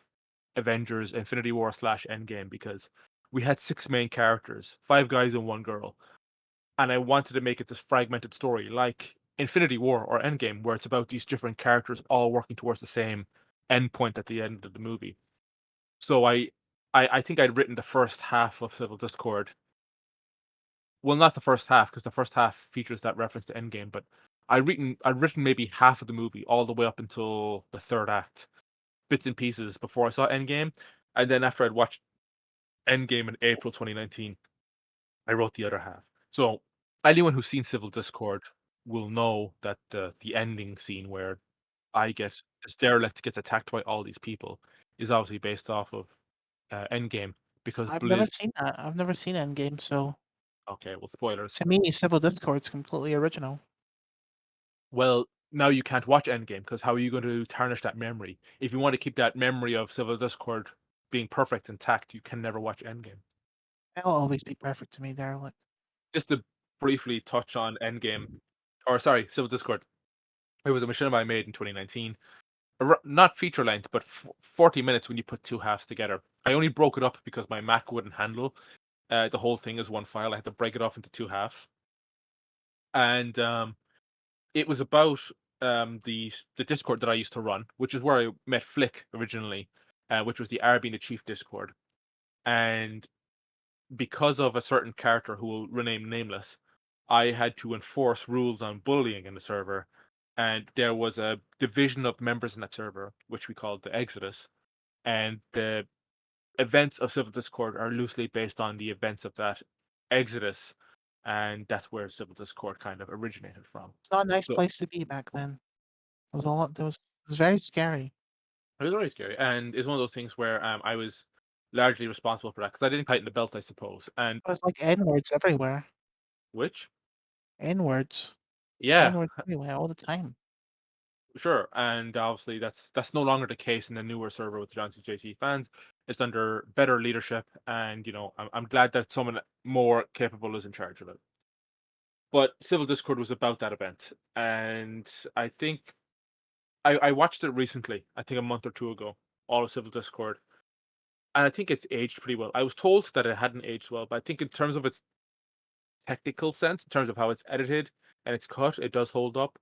Avengers Infinity War slash Endgame, because we had 6 main characters, 5 guys and 1 girl, and I wanted to make it this fragmented story like Infinity War or Endgame, where it's about these different characters all working towards the same endpoint at the end of the movie. So I think I'd written the first half of Civil Discord. Well, not the first half, because the first half features that reference to Endgame, but I'd written maybe half of the movie all the way up until the third act, bits and pieces before I saw Endgame, and then after I'd watched Endgame in April 2019, I wrote the other half. So anyone who's seen Civil Discord will know that the ending scene where this Derelict gets attacked by all these people is obviously based off of Endgame because I've never Blizz. seen that. I've never seen Endgame, so Okay, well, spoilers. to me, Civil Discord's completely original. Well, now you can't watch Endgame because how are you going to tarnish that memory? If you want to keep that memory of Civil Discord being perfect intact, you can never watch Endgame. It'll always be perfect to me, Derelict. Just to briefly touch on Endgame, or sorry, Civil Discord. It was a machinima I made in 2019. Not feature length, but 40 minutes when you put two halves together. I only broke it up because my Mac wouldn't handle the whole thing as one file. I had to break it off into two halves. And it was about the Discord that I used to run, which is where I met Flick originally, which was the R being the chief Discord. And because of a certain character who will remain nameless, I had to enforce rules on bullying in the server. And there was a division of members in that server, which we called the Exodus. And the events of Civil Discord are loosely based on the events of that Exodus. And that's where Civil Discord kind of originated from. It's not a nice So place to be back then. There was a lot. It was very scary. it was very scary. And it's one of those things where I was largely responsible for that because I didn't tighten the belt, I suppose. And It was like N words everywhere. which, N words. yeah, N words everywhere all the time. sure, and obviously that's no longer the case in the newer server with the Johnson JT fans. It's under better leadership, and I'm glad that someone more capable is in charge of it. But Civil Discord was about that event, and I think I watched it recently. I think a month or two ago, all of Civil Discord, and I think it's aged pretty well. I was told that it hadn't aged well, but I think in terms of its technical sense, in terms of how it's edited and it's cut, it does hold up.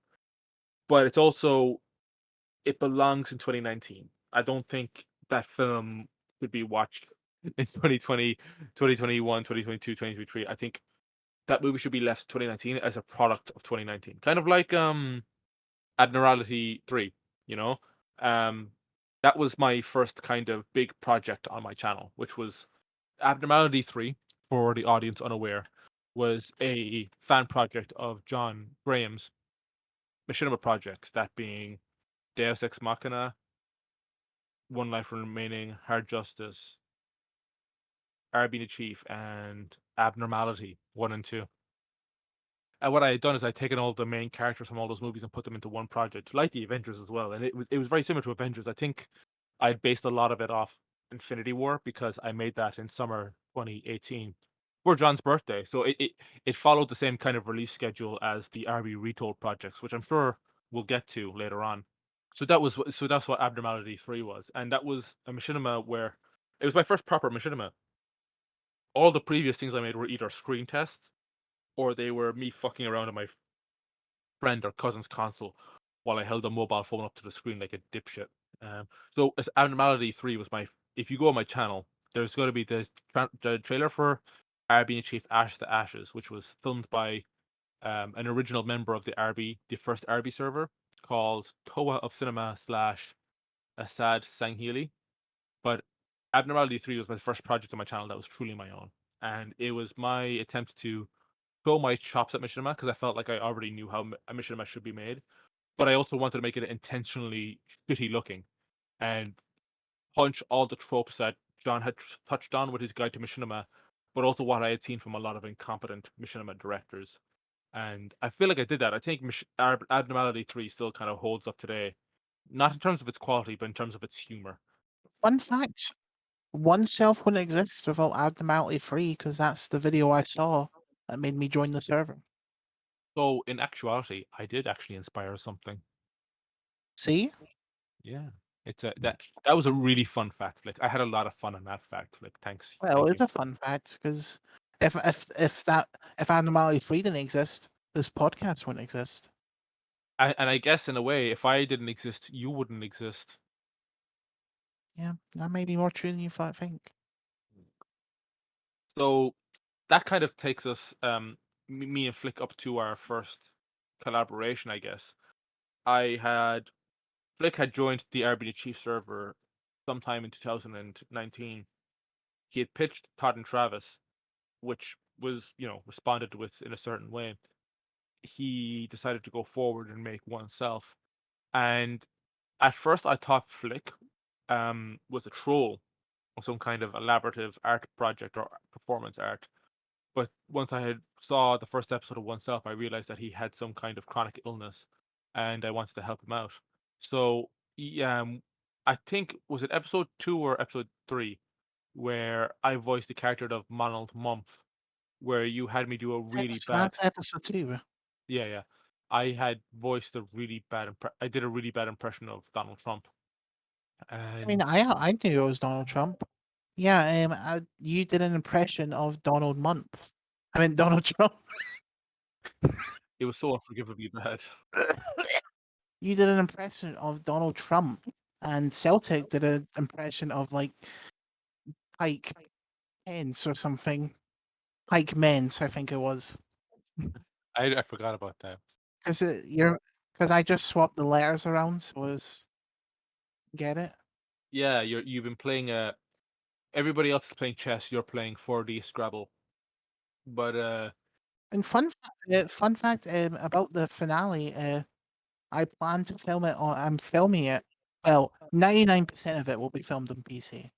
But it's also it belongs in 2019. I don't think that film could be watched in 2020, 2021, 2022, 2023. I think that movie should be left in 2019 as a product of 2019. Kind of like Admiralty 3, you know? Um that was my first kind of big project on my channel, which was Abnormality 3, for the audience unaware, was a fan project of John Graham's machinima projects, that being Deus Ex Machina, One Life Remaining, Hard Justice, Being a Chief, and Abnormality 1 and 2. And what I had done is I'd taken all the main characters from all those movies and put them into one project, like the Avengers as well. And it was very similar to Avengers. I think I'd based a lot of it off Infinity War because I made that in summer 2018 for John's birthday. So it followed the same kind of release schedule as the RB Retold projects, which I'm sure we'll get to later on. So that's what Abnormality 3 was. And that was a machinima where it was my first proper machinima. All the previous things I made were either screen tests or they were me fucking around on my friend or cousin's console while I held a mobile phone up to the screen like a dipshit. So as Abnormality 3 was my. If you go on my channel, there's going to be the trailer for RB and Chief Ash the Ashes, which was filmed by an original member of the RB, the first RB server, called Toa of Cinema slash Asad Sangheili. But Abnormality 3 was my first project on my channel that was truly my own. And it was my attempt to throw my chops at Machinima because I felt like I already knew how a Machinima should be made. But I also wanted to make it intentionally shitty looking and punch all the tropes that John had touched on with his guide to Machinima, but also what I had seen from a lot of incompetent Machinima directors. And I feel like I did that. I think Abnormality 3 still kind of holds up today, not in terms of its quality, but in terms of its humor. Fun fact: oneself wouldn't exist without Abnormality Free, because that's the video I saw that made me join the server. So in actuality, I did actually inspire something. See? Yeah. That was a really fun fact flick. I had a lot of fun on that fact flick. Thanks. Well, Thank you. it's a fun fact because if Abnormality Free didn't exist, this podcast wouldn't exist. And I guess in a way, if I didn't exist, you wouldn't exist. Yeah, that may be more true than you think. So that kind of takes us, me and Flick, up to our first collaboration, I guess. Flick had joined the RBD Chief server sometime in 2019. He had pitched Todd and Travis, which was, responded with in a certain way. He decided to go forward and make oneself. And At first, I thought Flick was a troll or some kind of elaborative art project or performance art. But once I had saw the first episode of Oneself, I realized that he had some kind of chronic illness, and I wanted to help him out. So, I think was it episode 2 or episode 3 where I voiced the character of Monald Mumph, where you had me do a really So bad. that's episode 2. Yeah, yeah. I had voiced a really bad I did a really bad impression of Donald Trump, I mean, and I knew it was Donald Trump. Yeah, you did an impression of Donald Month. I mean, Donald Trump. it was so unforgivably bad. You did an impression of Donald Trump, and Celtic did an impression of like Pike Pence or something. Pike Mence, I think it was. I forgot about that. Because I just swapped the letters around, so it was get it. Yeah, you've been playing everybody else is playing chess, you're playing 4D Scrabble. But And fun fact about the finale. I plan to film it on. I'm filming it. Well, 99% of it will be filmed on PC.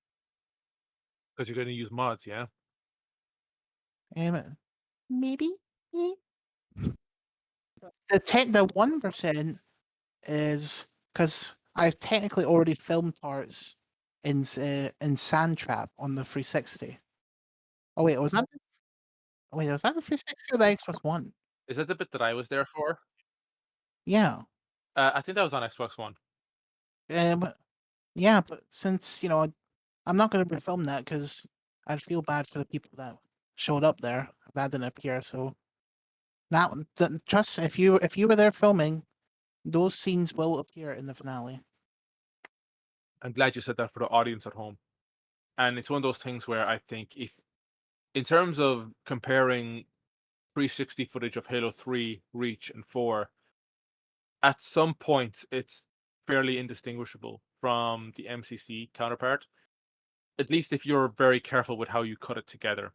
because you're gonna use mods, yeah? Maybe. Eh. The 1% is because I've technically already filmed parts in Sandtrap on the 360. Oh wait, was that the 360 or the Xbox One? Is that the bit that I was there for? Yeah. I think that was on Xbox One. Um. Yeah, but since I'm not going to be filming that because I'd feel bad for the people that showed up there that didn't appear. So just if you were there filming, those scenes will appear in the finale. I'm glad you said that for the audience at home. And it's one of those things where I think if in terms of comparing 360 footage of Halo 3, Reach, and 4, at some point it's fairly indistinguishable from the MCC counterpart. At least if you're very careful with how you cut it together.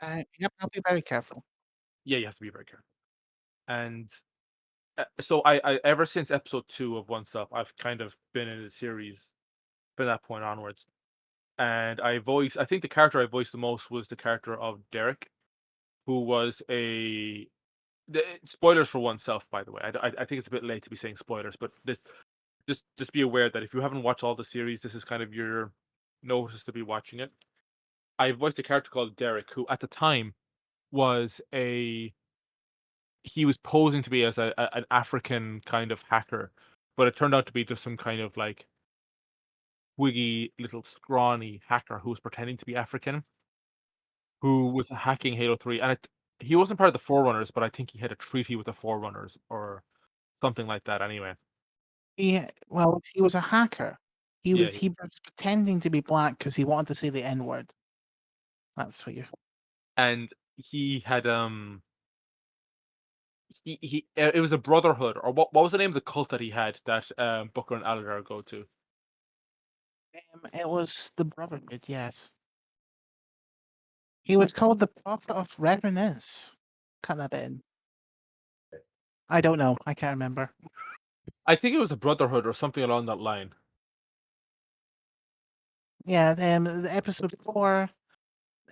Yep, I'll be very careful. Yeah, you have to be very careful. And so I ever since episode 2 of Oneself, I've kind of been in the series from that point onwards. And I think the character I voiced the most was the character of Derek, who was spoilers for Oneself, by the way. I think it's a bit late to be saying spoilers, but just be aware that if you haven't watched all the series, this is kind of your notice to be watching it. I voiced a character called Derek, who at the time was a he was posing to be as an African kind of hacker, but it turned out to be just some kind of like wiggy little scrawny hacker who was pretending to be African, who was hacking Halo 3. And he wasn't part of the Forerunners, but I think he had a treaty with the Forerunners or something like that anyway. Well, he was a hacker. He Yeah, was he was pretending to be black because he wanted to say the N word. That's what you. and he had it was a brotherhood, or what was the name of the cult that he had that Booker and Aladar go to? It was the Brotherhood. Yes, he was called the Prophet of Reverence. Cut that bit in. I don't know. I can't remember. I think it was a brotherhood or something along that line. Yeah, the episode 4,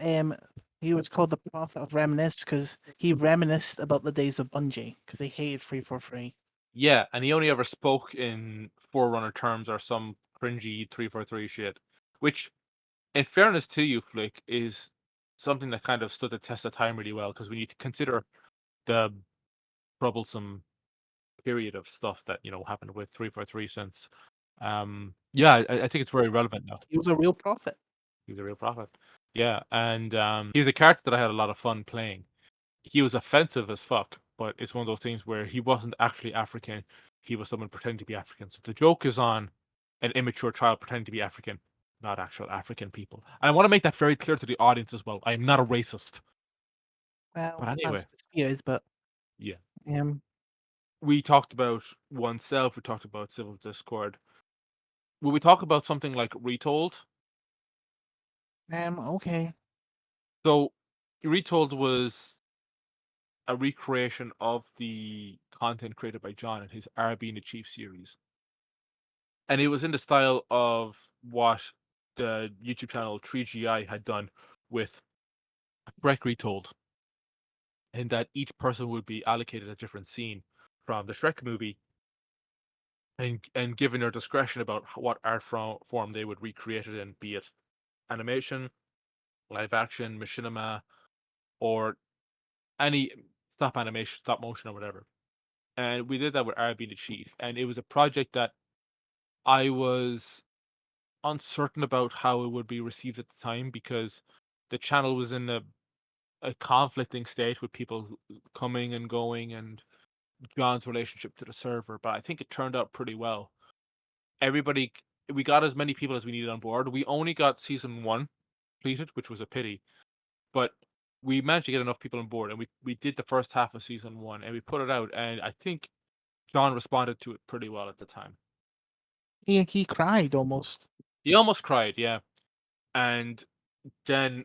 um, he was called the Prophet of Reminisce because he reminisced about the days of Bungie because he hated 343. Yeah, and he only ever spoke in Forerunner terms or some cringy 343 shit, which, in fairness to you, Flick, is something that kind of stood the test of time really well because when you consider the troublesome period of stuff that happened with 343 since, yeah, I think it's very relevant now. He was a real prophet. He was a real prophet. Yeah, and he was a character that I had a lot of fun playing. He was offensive as fuck, but it's one of those things where he wasn't actually African. He was someone pretending to be African. So the joke is on an immature child pretending to be African, not actual African people. And I want to make that very clear to the audience as well. I am not a racist. But Well, anyway, that's disputed, but yeah. um, We talked about Oneself, we talked about civil discord. Will we talk about something like Retold? okay. So Retold was a recreation of the content created by John in his R being the Chief series. and it was in the style of what the YouTube channel 3GI had done with Shrek Retold, in that each person would be allocated a different scene from the Shrek movie, and given their discretion about what form they would recreate it in, be it animation, live action, machinima, or any stop animation, stop motion, or whatever. And we did that with RB the Chief, and it was a project that I was uncertain about how it would be received at the time, because the channel was in a conflicting state with people coming and going, and John's relationship to the server. But I think it turned out pretty well. Everybody, we got as many people as we needed on board. We only got season one completed, which was a pity, but we managed to get enough people on board, and we did the first half of season one, and we put it out, and I think John responded to it pretty well at the time. He cried almost. He almost cried, yeah. And then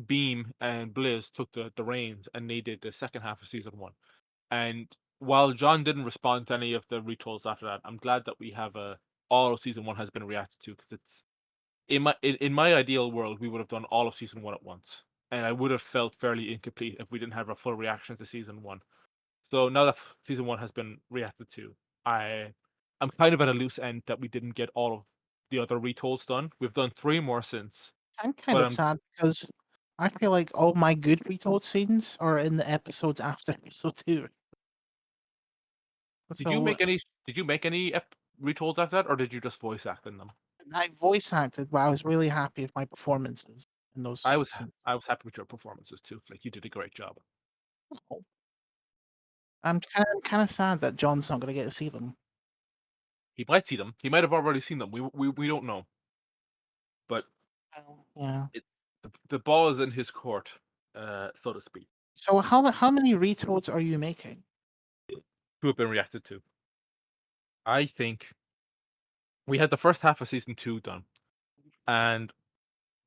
Beam and Blizz took the reins, and they did the second half of season one. And while John didn't respond to any of the retolls after that, I'm glad that we have all of season one has been reacted to, because it's in my ideal world, we would have done all of season one at once, and I would have felt fairly incomplete if we didn't have a full reaction to season one. So now that season one has been reacted to, I'm kind of at a loose end that we didn't get all of the other retolls done. We've done 3 more since, I'm kind but of sad because I feel like all my good retold scenes are in the episodes after episode 2. did you So make any retolls after that, or did you just voice act in them? I voice acted, but I was really happy with my performances in I those was scenes. I was happy with your performances too. Like, you did a great job. Oh, I'm kinda sad that John's not gonna get to see them. He might see them. He might have already seen them. We don't know, but Well, yeah. it the ball is in his court, so to speak, So how many retolds are you making? to have been reacted to. I think we had the first half of season 2 done, and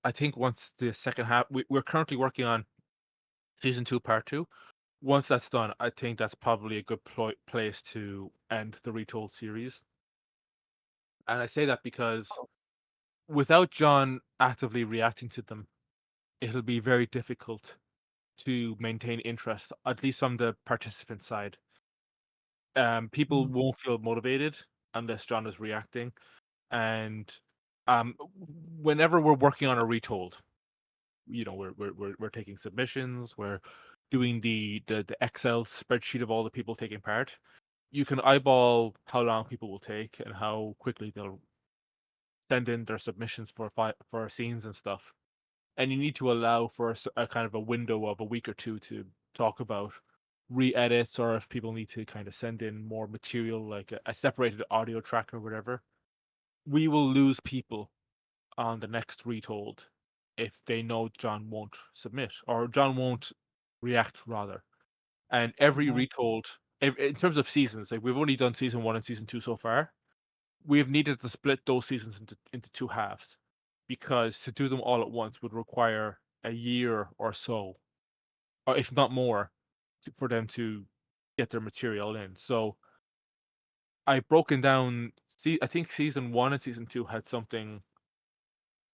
I think once the second half, we're currently working on season 2 part 2. Once that's done, I think that's probably a good place to end the Retold series. And I say that because without John actively reacting to them, it'll be very difficult to maintain interest, at least from the participant side. People Mm, won't feel motivated unless John is reacting. And whenever we're working on a Retold, we're taking submissions, we're doing the Excel spreadsheet of all the people taking part. You can eyeball how long people will take and how quickly they'll send in their submissions for scenes and stuff. And you need to allow for a kind of a window of a week or two to talk about re-edits, or if people need to kind of send in more material, like a separated audio track or whatever. We will lose people on the next Retold if they know John won't submit, or John won't react, rather. And every mhm. Retold, in terms of seasons, like, we've only done season 1 and season 2 so far. We've needed to split those seasons into 2 halves, because to do them all at once would require a year or so, or if not more, for them to get their material in. So I've broken down. I think season 1 and season 2 had something.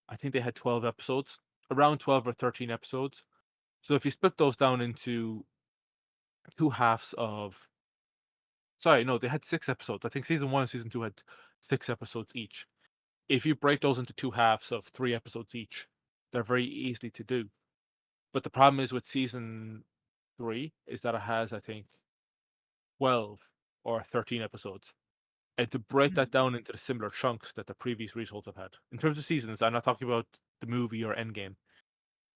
I think they had 12 episodes, around 12 or 13 episodes. So if you split those down into 2 halves of, sorry, no, they had 6 episodes. I think season 1 and season 2 had 6 episodes each. If you break those into 2 halves of 3 episodes each, they're very easy to do. But the problem is with season 3 is that it has, I think, 12 or 13 episodes. And to break that down into the similar chunks that the previous resolds have had. In terms of seasons, I'm not talking about the movie or Endgame.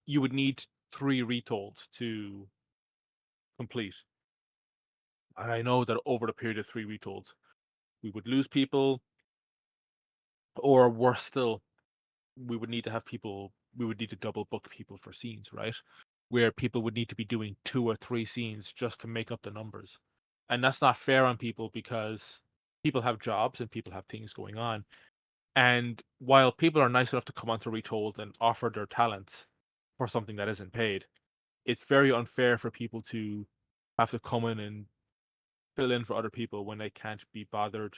You would need 3 retolds to complete. And I know that over the period of 3 retolds, we would lose people, or worse still, we would need to have people, we would need to double book people for scenes, right? Where people would need to be doing 2 or 3 scenes just to make up the numbers. And that's not fair on people, because people have jobs and people have things going on. And while people are nice enough to come onto Retold and offer their talents for something that isn't paid, it's very unfair for people to have to come in and fill in for other people when they can't be bothered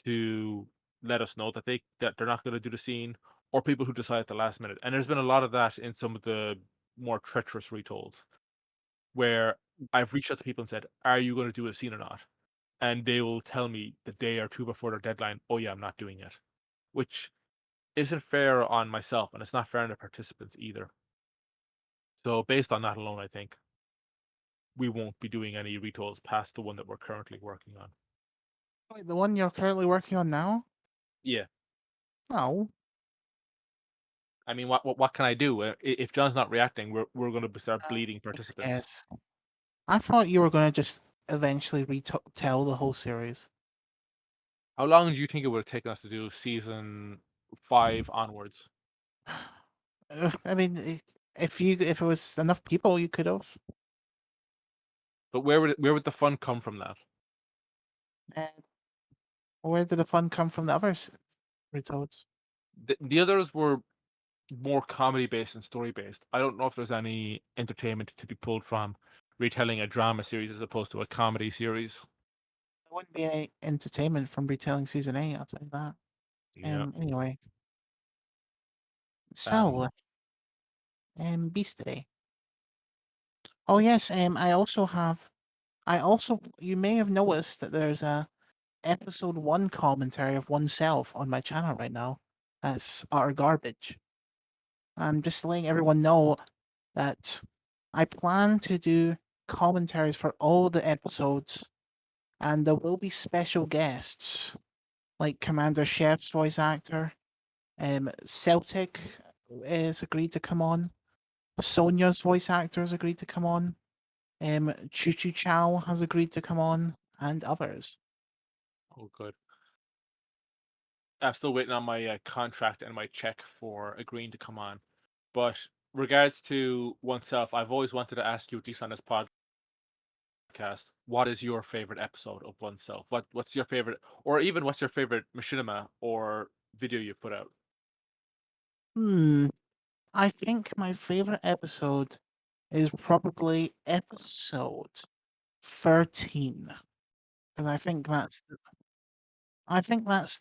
to let us know that they're not going to do the scene, or people who decide at the last minute. And there's been a lot of that in some of the more treacherous retolds, where I've reached out to people and said, "Are you going to do a scene or not?" And they will tell me the day or two before their deadline, "Oh yeah, I'm not doing it," which isn't fair on myself, and it's not fair on the participants either. So based on that alone, I think we won't be doing any retolds past the one that we're currently working on. Wait, the one you're currently working on now? Yeah. No. I mean, what can I do? If John's not reacting, we're going to start bleeding It's a participants. guess. I thought you were going to just eventually retell the whole series. How long do you think it would have taken us to do season 5 onwards? I mean, if it was enough people, you could have. But where would the fun come from that? And where did the fun come from the others? Retold. The others were more comedy based and story based. I don't know if there's any entertainment to be pulled from retelling a drama series as opposed to a comedy series. There wouldn't be any entertainment from retelling season 8, I'll tell you that. Yeah. Anyway. Um. So, Beast today. Oh yes, you may have noticed that there's a episode 1 commentary of oneself on my channel right now. That's utter garbage. I'm just letting everyone know that I plan to do commentaries for all the episodes, and there will be special guests like Commander Chef's voice actor. Celtic is agreed to come on. Sonia's voice actor has agreed to come on. Choo Choo Chow has agreed to come on, and others. Oh, good. I'm still waiting on my contract and my check for agreeing to come on. But regards to oneself, I've always wanted to ask you, at least on this podcast, what is your favorite episode of oneself? What's your favorite, or even what's your favorite machinima or video you put out? Hmm. I think my favorite episode is probably episode 13 because I think that's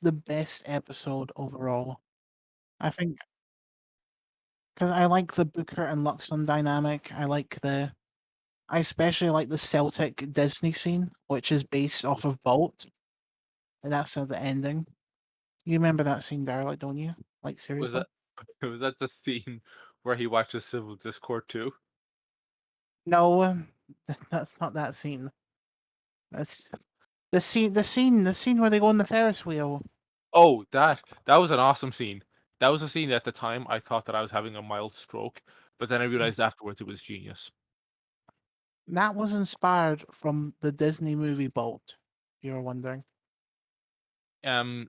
the best episode overall. I think because I like the Booker and Luxon dynamic. I especially like the Celtic Disney scene, which is based off of Bolt, and that's at the ending. You remember that scene, Derelict, don't you? Like Was seriously? that was that the scene where he watches Civil Discord too? No, that's not that scene. That's the scene where they go on the Ferris wheel. Oh, that was an awesome scene. That was a scene at the time I thought that I was having a mild stroke, but then I realized afterwards it was genius. That was inspired from the Disney movie Bolt. If you were wondering. Um,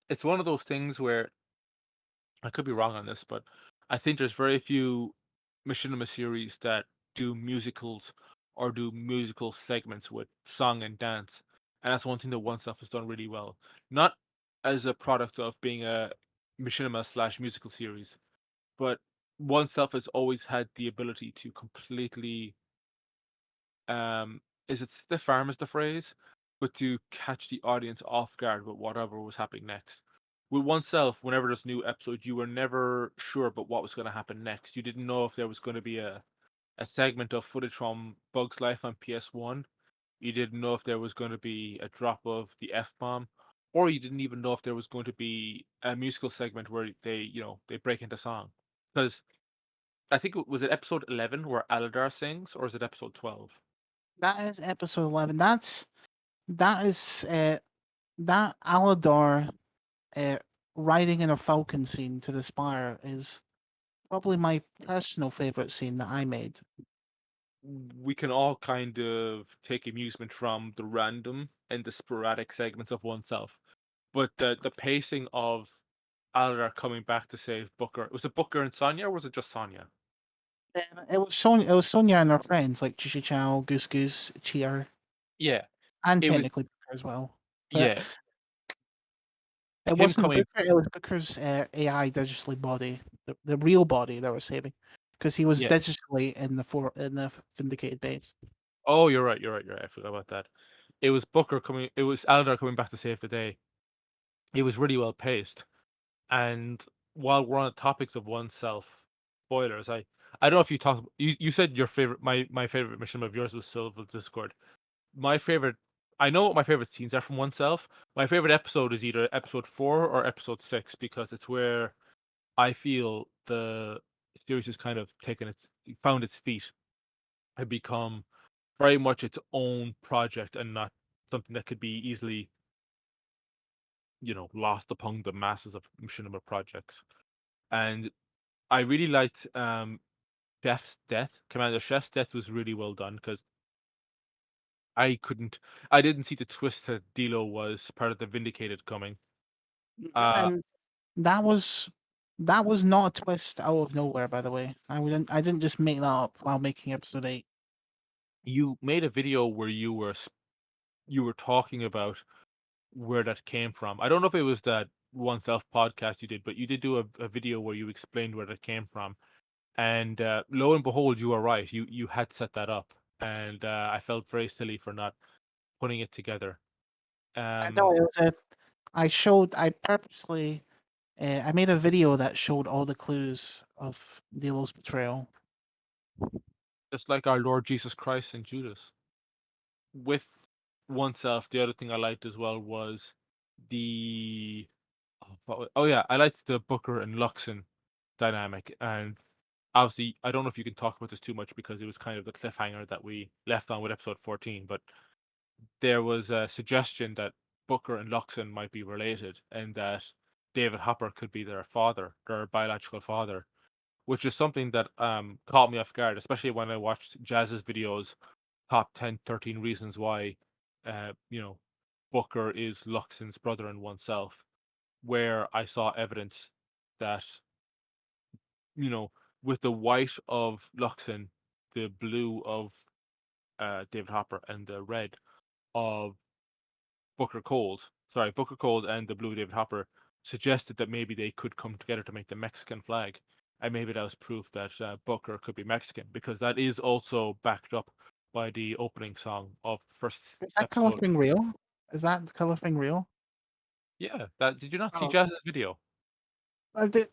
it's one of those things where I could be wrong on this, but I think there's very few machinima series that do musicals or do musical segments with song and dance, and that's one thing that One Stuff has done really well. Not as a product of being a machinima slash musical series, but One Stuff has always had the ability to completely is it stiff arm is the phrase, but to catch the audience off guard with whatever was happening next. With oneself, whenever there's a new episode, you were never sure about what was going to happen next. You didn't know if there was going to be a segment of footage from Bug's Life on PS1. You didn't know if there was going to be a drop of the F bomb, or you didn't even know if there was going to be a musical segment where they break into song. Because I think was it episode 11 where Aladar sings, or is it episode 12? That is episode 11. That is that Aladar uh, riding in a falcon scene to the spire is probably my personal favorite scene that I made. We can all kind of take amusement from the random and the sporadic segments of oneself. But the pacing of Aladar coming back to save Booker, was it Booker and Sonya, or was it just Sonya? It was Sonia and her friends like Chichi Chow, Goose Goose, Cheer, Yeah, and it was. technically Booker as well. But Yeah, it him wasn't coming. Booker. It was Booker's AI digitally body, the real body they were saving, because he was Yeah. digitally in the Vindicated base. Oh, you're right. You're right. You're right. I forgot about that. It was Booker coming. It was Aladar coming back to save the day, It was really well paced. And while we're on the topics of oneself, spoilers, I don't know if you said your favorite my favorite mission of yours was Silver Discord. My favorite I know what my favorite scenes are from oneself. My favorite episode is either episode 4 or episode 6 because it's where I feel the series has kind of taken its found its feet and become very much its own project and not something that could be easily, lost among the masses of machinima projects. And I really liked Chef's death. Commander Chef's death was really well done because I couldn't, I didn't see the twist that Dilo was part of the Vindicated coming. Uh, And that was that was not a twist out of nowhere, by the way. I didn't just make that up while making episode 8. you made a video where you were talking about where that came from. I don't know if it was that One Self podcast you did, but you did do a video where you explained where that came from. And lo and behold, you were right. You had set that up, and I felt very silly for not putting it together. I know Um, it was I purposely I made a video that showed all the clues of Delo's betrayal. just like our Lord Jesus Christ and Judas. With oneself, the other thing I liked as well was the oh yeah, I liked the Booker and Luxon dynamic, and obviously I don't know if you can talk about this too much because it was kind of the cliffhanger that we left on with episode 14, but there was a suggestion that Booker and Luxon might be related and that David Hopper could be their father, their biological father, which is something that caught me off guard, especially when I watched Jazz's videos, top 10, 13 reasons why, uh, you know, Booker is Luxon's brother in oneself, where I saw evidence that, you know, with the white of Luxon, the blue of David Hopper, and the red of Booker Cold and the blue David Hopper suggested that maybe they could come together to make the Mexican flag. And maybe that was proof that Booker could be Mexican because that is also backed up by the opening song of the first Is that color episode. thing real? Is that color thing real? Yeah, that did you not see Oh, Jazz's video? I did.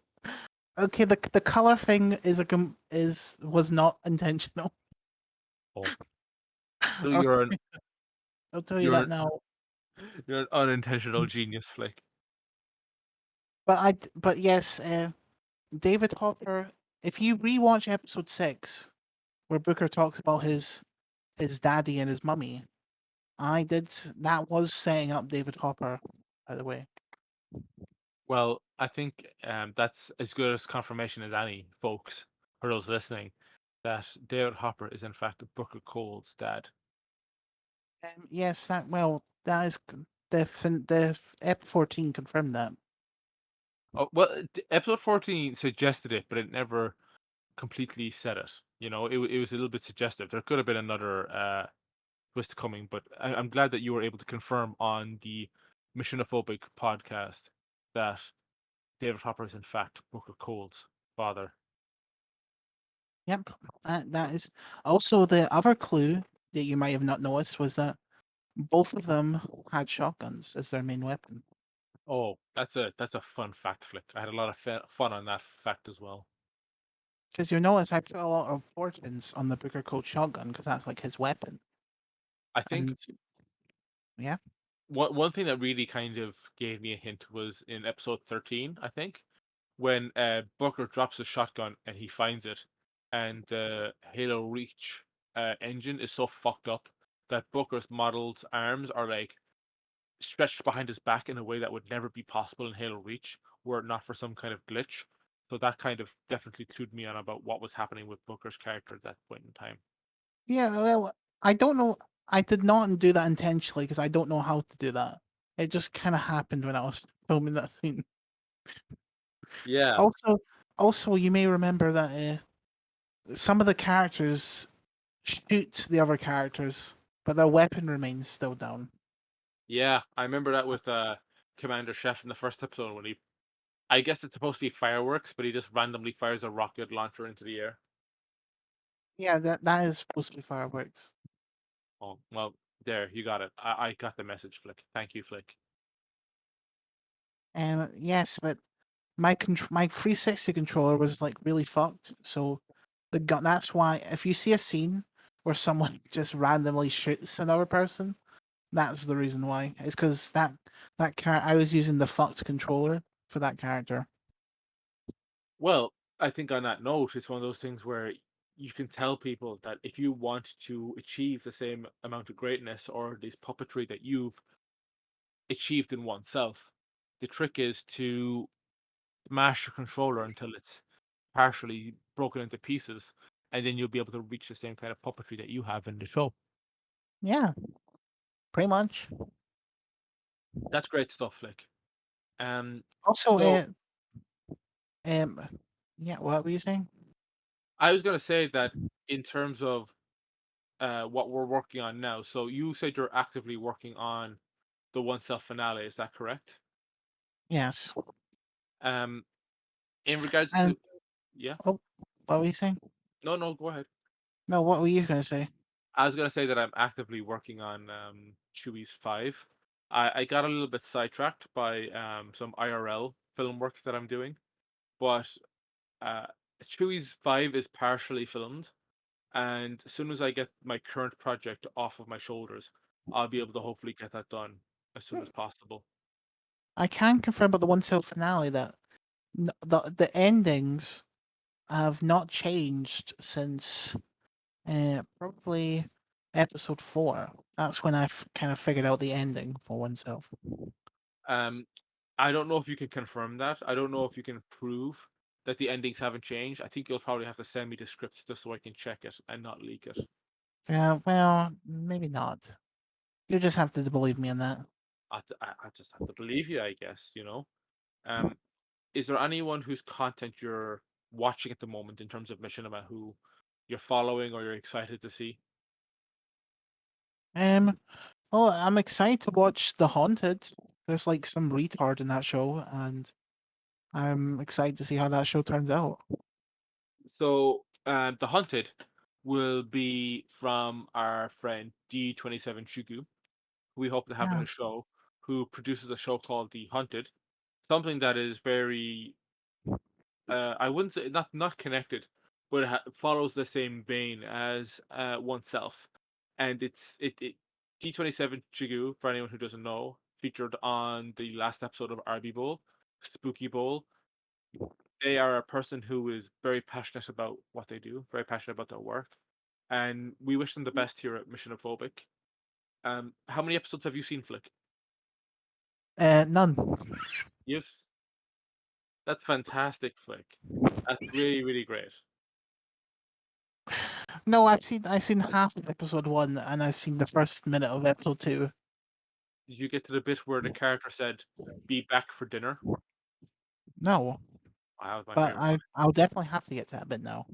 Okay, the color thing was not intentional. Oh, so I'll, I'll tell you you're that now. you're an unintentional genius, like. But yes, David Hopper. If you rewatch episode 6, where Booker talks about his daddy and his mummy, that was setting up David Hopper, by the way. Well, I think that's as good as confirmation as any, folks, for those listening, that David Hopper is in fact Booker Cole's dad. Yes, that is the Ep 14 confirmed that. Oh, well, episode 14 suggested it, but it never completely said it. It was a little bit suggestive. There could have been another twist coming, but I'm glad that you were able to confirm on the Machiniphobic podcast that David Hopper is in fact Booker Cole's father. Yep, that is also the other clue that you might have not noticed was that both of them had shotguns as their main weapon. Oh, that's a fun fact flick. I had a lot of fun on that fact as well. Because you notice I put a lot of importance on the Booker Code shotgun because that's like his weapon. I think And yeah, one thing that really kind of gave me a hint was in episode 13, I think, when Booker drops his shotgun and he finds it, and the Halo Reach engine is so fucked up that Booker's modeled arms are like stretched behind his back in a way that would never be possible in Halo Reach were it not for some kind of glitch. So that kind of definitely clued me on about what was happening with Booker's character at that point in time. yeah. Well, I don't know. I did not do that intentionally because I don't know how to do that. It just kind of happened when I was filming that scene. Yeah, Also, also, you may remember that some of the characters shoot the other characters, but their weapon remains still down. yeah, I remember that with Commander Chef in the first episode when I guess it's supposed to be fireworks, but he just randomly fires a rocket launcher into the air. Yeah, that is supposed to be fireworks. Oh, well, there, you got it. I got the message, Flick. Thank you, Flick. Yes, but my 360 controller was like really fucked. So the gun. That's why if you see a scene where someone just randomly shoots another person, that's the reason why. It's because I was using the fucked controller for that character. Well, I think on that note, it's one of those things where you can tell people that if you want to achieve the same amount of greatness or this puppetry that you've achieved in oneself, the trick is to smash your controller until it's partially broken into pieces, and then you'll be able to reach the same kind of puppetry that you have in the show. Yeah, pretty much. That's great stuff, like. Um, Also, so um, yeah. What were you saying? I was gonna say that in terms of what we're working on now. So you said you're actively working on the One Self finale. Is that correct? Yes. Um, in regards And to yeah, oh, what were you saying? no, no, go ahead. No, what were you gonna say? I was gonna say that I'm actively working on Chewie's Five. I got a little bit sidetracked by some IRL film work that I'm doing, but uh, Chewie's Five is partially filmed, and as soon as I get my current project off of my shoulders, I'll be able to hopefully get that done as soon as possible. I can confirm about the one cell finale that the endings have not changed since probably episode 4. That's when I kind of figured out the ending for oneself. Um, I don't know if you can confirm that. I don't know if you can prove that the endings haven't changed. I think you'll probably have to send me the scripts just so I can check it and not leak it. Yeah, well, maybe not. You just have to believe me on that. I just have to believe you, I guess, you know. Um, is there anyone whose content you're watching at the moment in terms of Machinima who you're following or you're excited to see? Um, well, I'm excited to watch The Haunted. There's like some retard in that show, and I'm excited to see how that show turns out. So, The Hunted will be from our friend D27 Shugu, who we hope to have in Yeah. the show, who produces a show called The Hunted, something that is very I wouldn't say not connected, but it follows the same vein as oneself, and it T27 Chigu, for anyone who doesn't know, featured on the last episode of RB Bowl, Spooky Bowl. They are a person who is very passionate about what they do, very passionate about their work, and we wish them the best here at Missionophobic. How many episodes have you seen, Flick? None. Yes, that's fantastic, Flick. That's really really great. No, I've seen half of episode 1, and I've seen the first minute of episode 2. Did you get to the bit where the character said, "Be back for dinner"? No, Oh, that was my but favorite part. I'll definitely have to get to that bit now.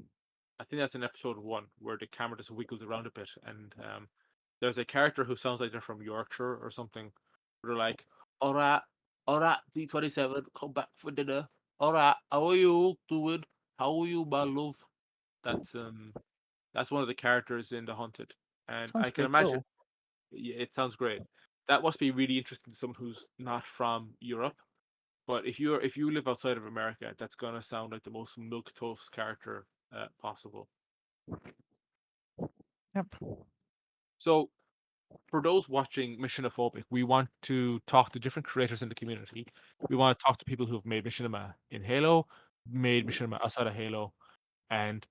I think that's in episode one where the camera just wiggles around a bit, and there's a character who sounds like they're from Yorkshire or something. They're like, all right, D27, come back for dinner. All right, how are you doing? How are you, my love?" That's um, that's one of the characters in The Hunted, and Sounds I can pretty imagine. cool. Yeah, it sounds great. That must be really interesting to someone who's not from Europe. But if you live outside of America, that's gonna sound like the most milquetoast character possible. Yep. So for those watching Missionophobic, we want to talk to different creators in the community. We want to talk to people who have made Machinima in Halo, made Machinima outside of Halo, and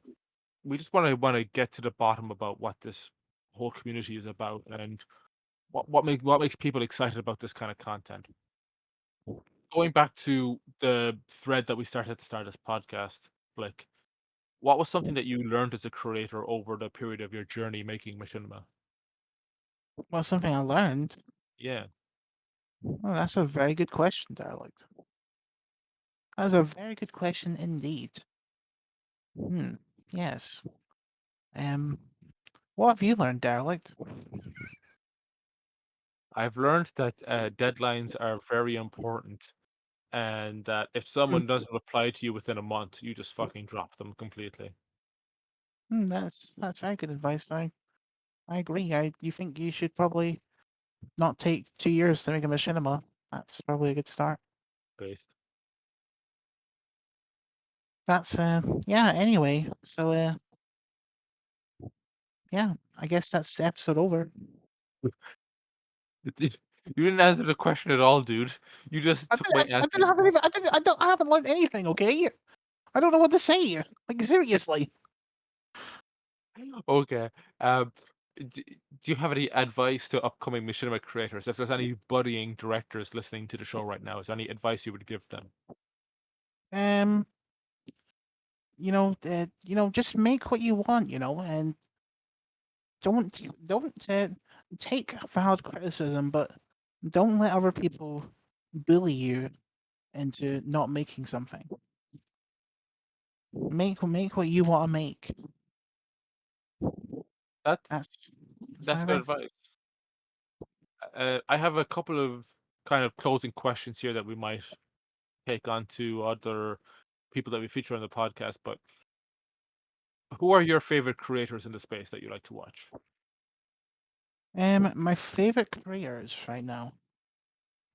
we just want to get to the bottom about what this whole community is about and what makes people excited about this kind of content. Going back to the thread that we started at the start of this podcast, like what was something that you learned as a creator over the period of your journey making Machinima? Well, something I learned. Yeah, Well, that's a very good question, Derelict. That's a very good question indeed. Hmm. Yes. Um. What have you learned, Derelict? I've learned that deadlines are very important, and that if Hmm. someone doesn't reply to you within a month, you just fucking drop them completely. That's very good advice. I agree. You think you should probably not take 2 years to make a machinima. That's probably a good start. based. That's yeah. Anyway, so yeah, I guess that's the episode over. You didn't answer the question at all, dude. You just took my I answer. didn't have anything. I haven't learned anything. Okay, I don't know what to say. Like seriously. Okay. Um, do you have any advice to upcoming machinima creators? If there's any budding directors listening to the show right now, is there any advice you would give them? Um, just make what you want. And don't take valid criticism, but don't let other people bully you into not making something. Make what you want to make. That's That's my that's good advice. advice. I have a couple of kind of closing questions here that we might take on to other people that we feature on the podcast. But who are your favorite creators in the space that you like to watch? My favorite creators right now.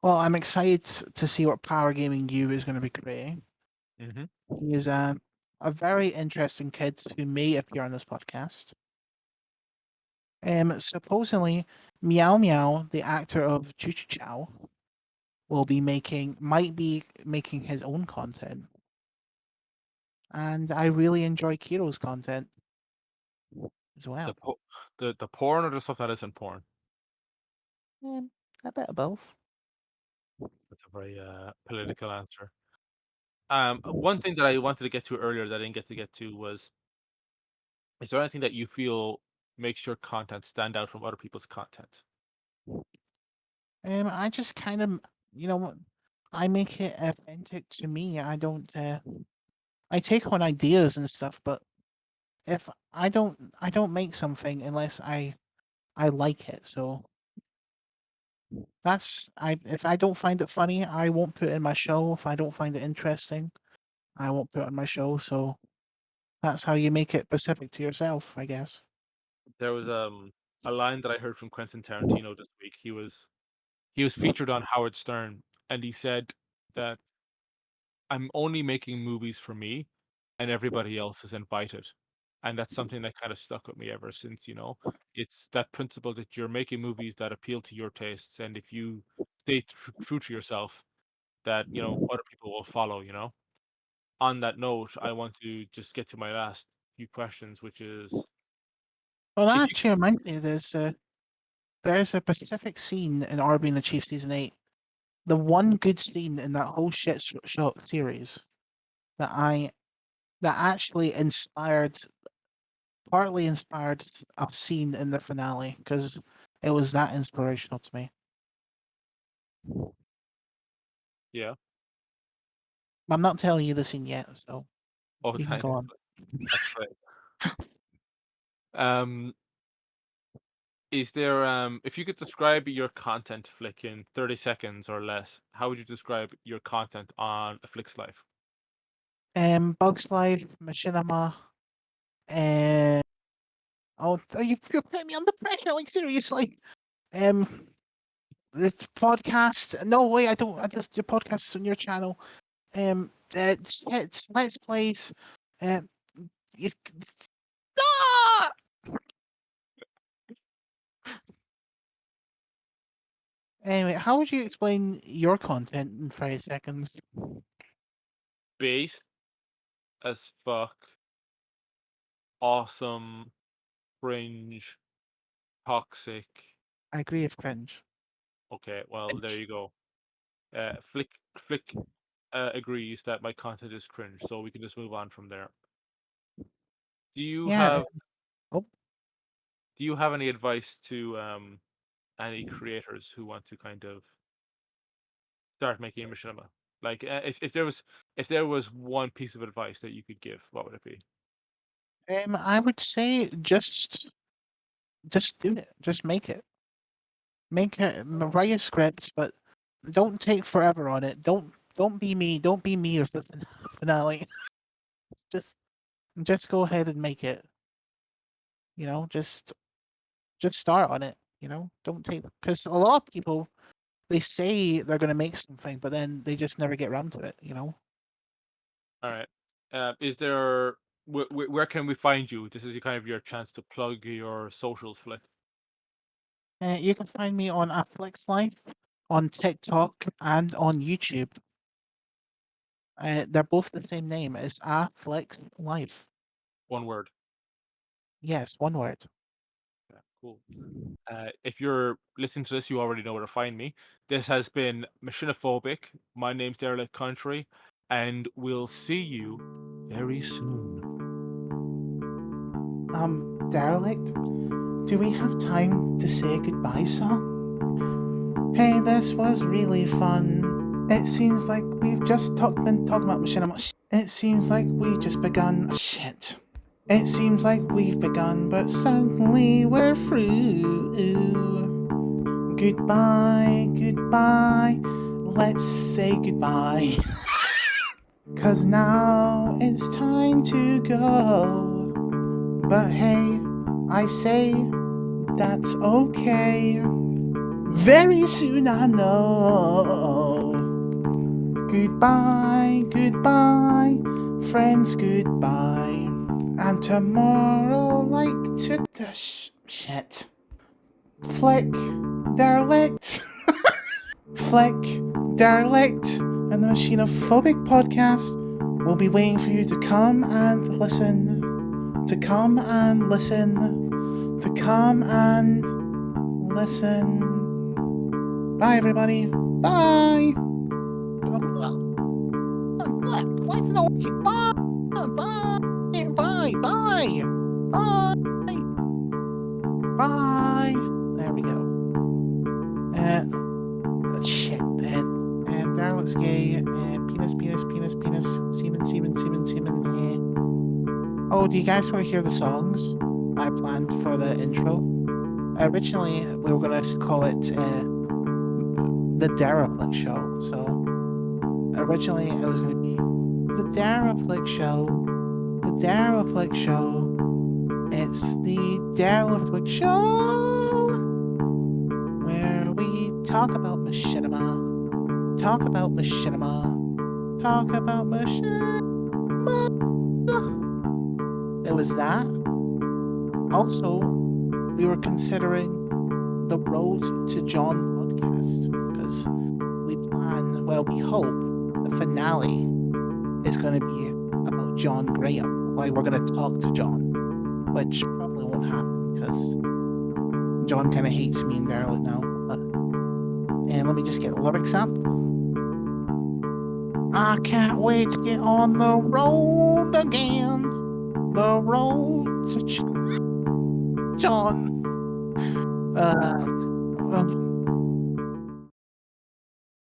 Well, I'm excited to see what Power Gaming U is going to be creating. Hmm. He is a very interesting kid who may appear on this podcast. Supposedly, Meow Meow, the actor of Choo Choo Chow, might be making his own content. And I really enjoy Kiro's content as The well. po- the porn or the stuff that isn't porn? Um, a bit of both. That's a very political answer. One thing that I wanted to get to earlier that I didn't get to was, is there anything that you feel makes your content stand out from other people's content? I just kind of, you know, I make it authentic to me. I don't. I take on ideas and stuff, but if I don't make something unless I like it. So that's I. If I don't find it funny, I won't put it in my show. If I don't find it interesting, I won't put it in my show. So that's how you make it specific to yourself, I guess. There was a line that I heard from Quentin Tarantino this week. He was featured on Howard Stern, and he said that I'm only making movies for me, and everybody else is invited. And that's something that kind of stuck with me ever since, you know. It's that principle that you're making movies that appeal to your tastes, and if you stay true to yourself, that, other people will follow, you know. On that note, I want to just get to my last few questions, which is, Well, that if you actually reminds me. There's a specific scene in Arby and the Chief season 8. The one good scene in that whole show series that I that actually partly inspired a scene in the finale because it was that inspirational to me. yeah. I'm not telling you the scene yet, so Oh, you can go thanks. on. That's great. Um, is there if you could describe your content flick in 30 seconds or less, how would you describe your content on a flick's life? Bugs Life, Machinima, and you're putting me under pressure. Like seriously. Um, this podcast. No way, I don't. I just your podcast is on your channel. It's Let's Plays. Um, it, ah! Anyway, how would you explain your content in 5 seconds? Bait as fuck, awesome, cringe, toxic. I agree with cringe. Okay, well, there Cringe. you go. Flick agrees that my content is cringe, so we can just move on from there. Do you Yeah. have Oh, do you have any advice to any creators who want to kind of start making a machinima? Like, if there was one piece of advice that you could give, what would it be? I would say just do it. Just make it. Write a script, but don't take forever on it. Don't be me. Don't be me with the finale. Just just go ahead and make it. Just start on it. Don't take because a lot of people they say they're going to make something, but then they just never get around to it. All right. Is there where can we find you? This is kind of your chance to plug your socials, Flick. You can find me on Affleck's Life, on TikTok, and on YouTube. They're both the same name. It's Affleck's Life. One word. Yes, one word. Yeah, cool. If you're listening to this, you already know where to find me. This has been Machiniphobic. My name's Derelict Country, and we'll see you very soon. Derelict, do we have time to say goodbye, son? Hey, this was really fun. It seems like we've just been talking about machinima. It seems like we've just begun. Shit. It seems like we've begun, but suddenly we're through. Goodbye, goodbye. Let's say goodbye. 'Cause now it's time to go. But hey, I say that's okay. Very soon I know. Goodbye, goodbye, friends, goodbye. And tomorrow, like to shit. Flick, Derelict. Flick, Derelict, and the Machiniphobic Podcast will be waiting for you to come and listen. To come and listen. To come and listen. Bye, everybody. Bye. Why is it not working? Bye. Bye. Bye. Bye. Bye. Bye. There we go. Shit. Derelict's gay. Penis. Semen. Oh, do you guys want to hear the songs I planned for the intro? Originally, we were going to call it the Derelict Show. So originally it was going to be the Derelict Show. The Derelict Show. It's the Derelict Show, where we talk about machinima. Talk about machinima. Talk about machinima. It was that. Also, we were considering the Road to John podcast, because we hope the finale is going to be about John Graham. Like, we're going to talk to John, which probably won't happen because John kind of hates me and Derelict now. And let me just get the lyrics up. I can't wait to get on the road again. The road to John.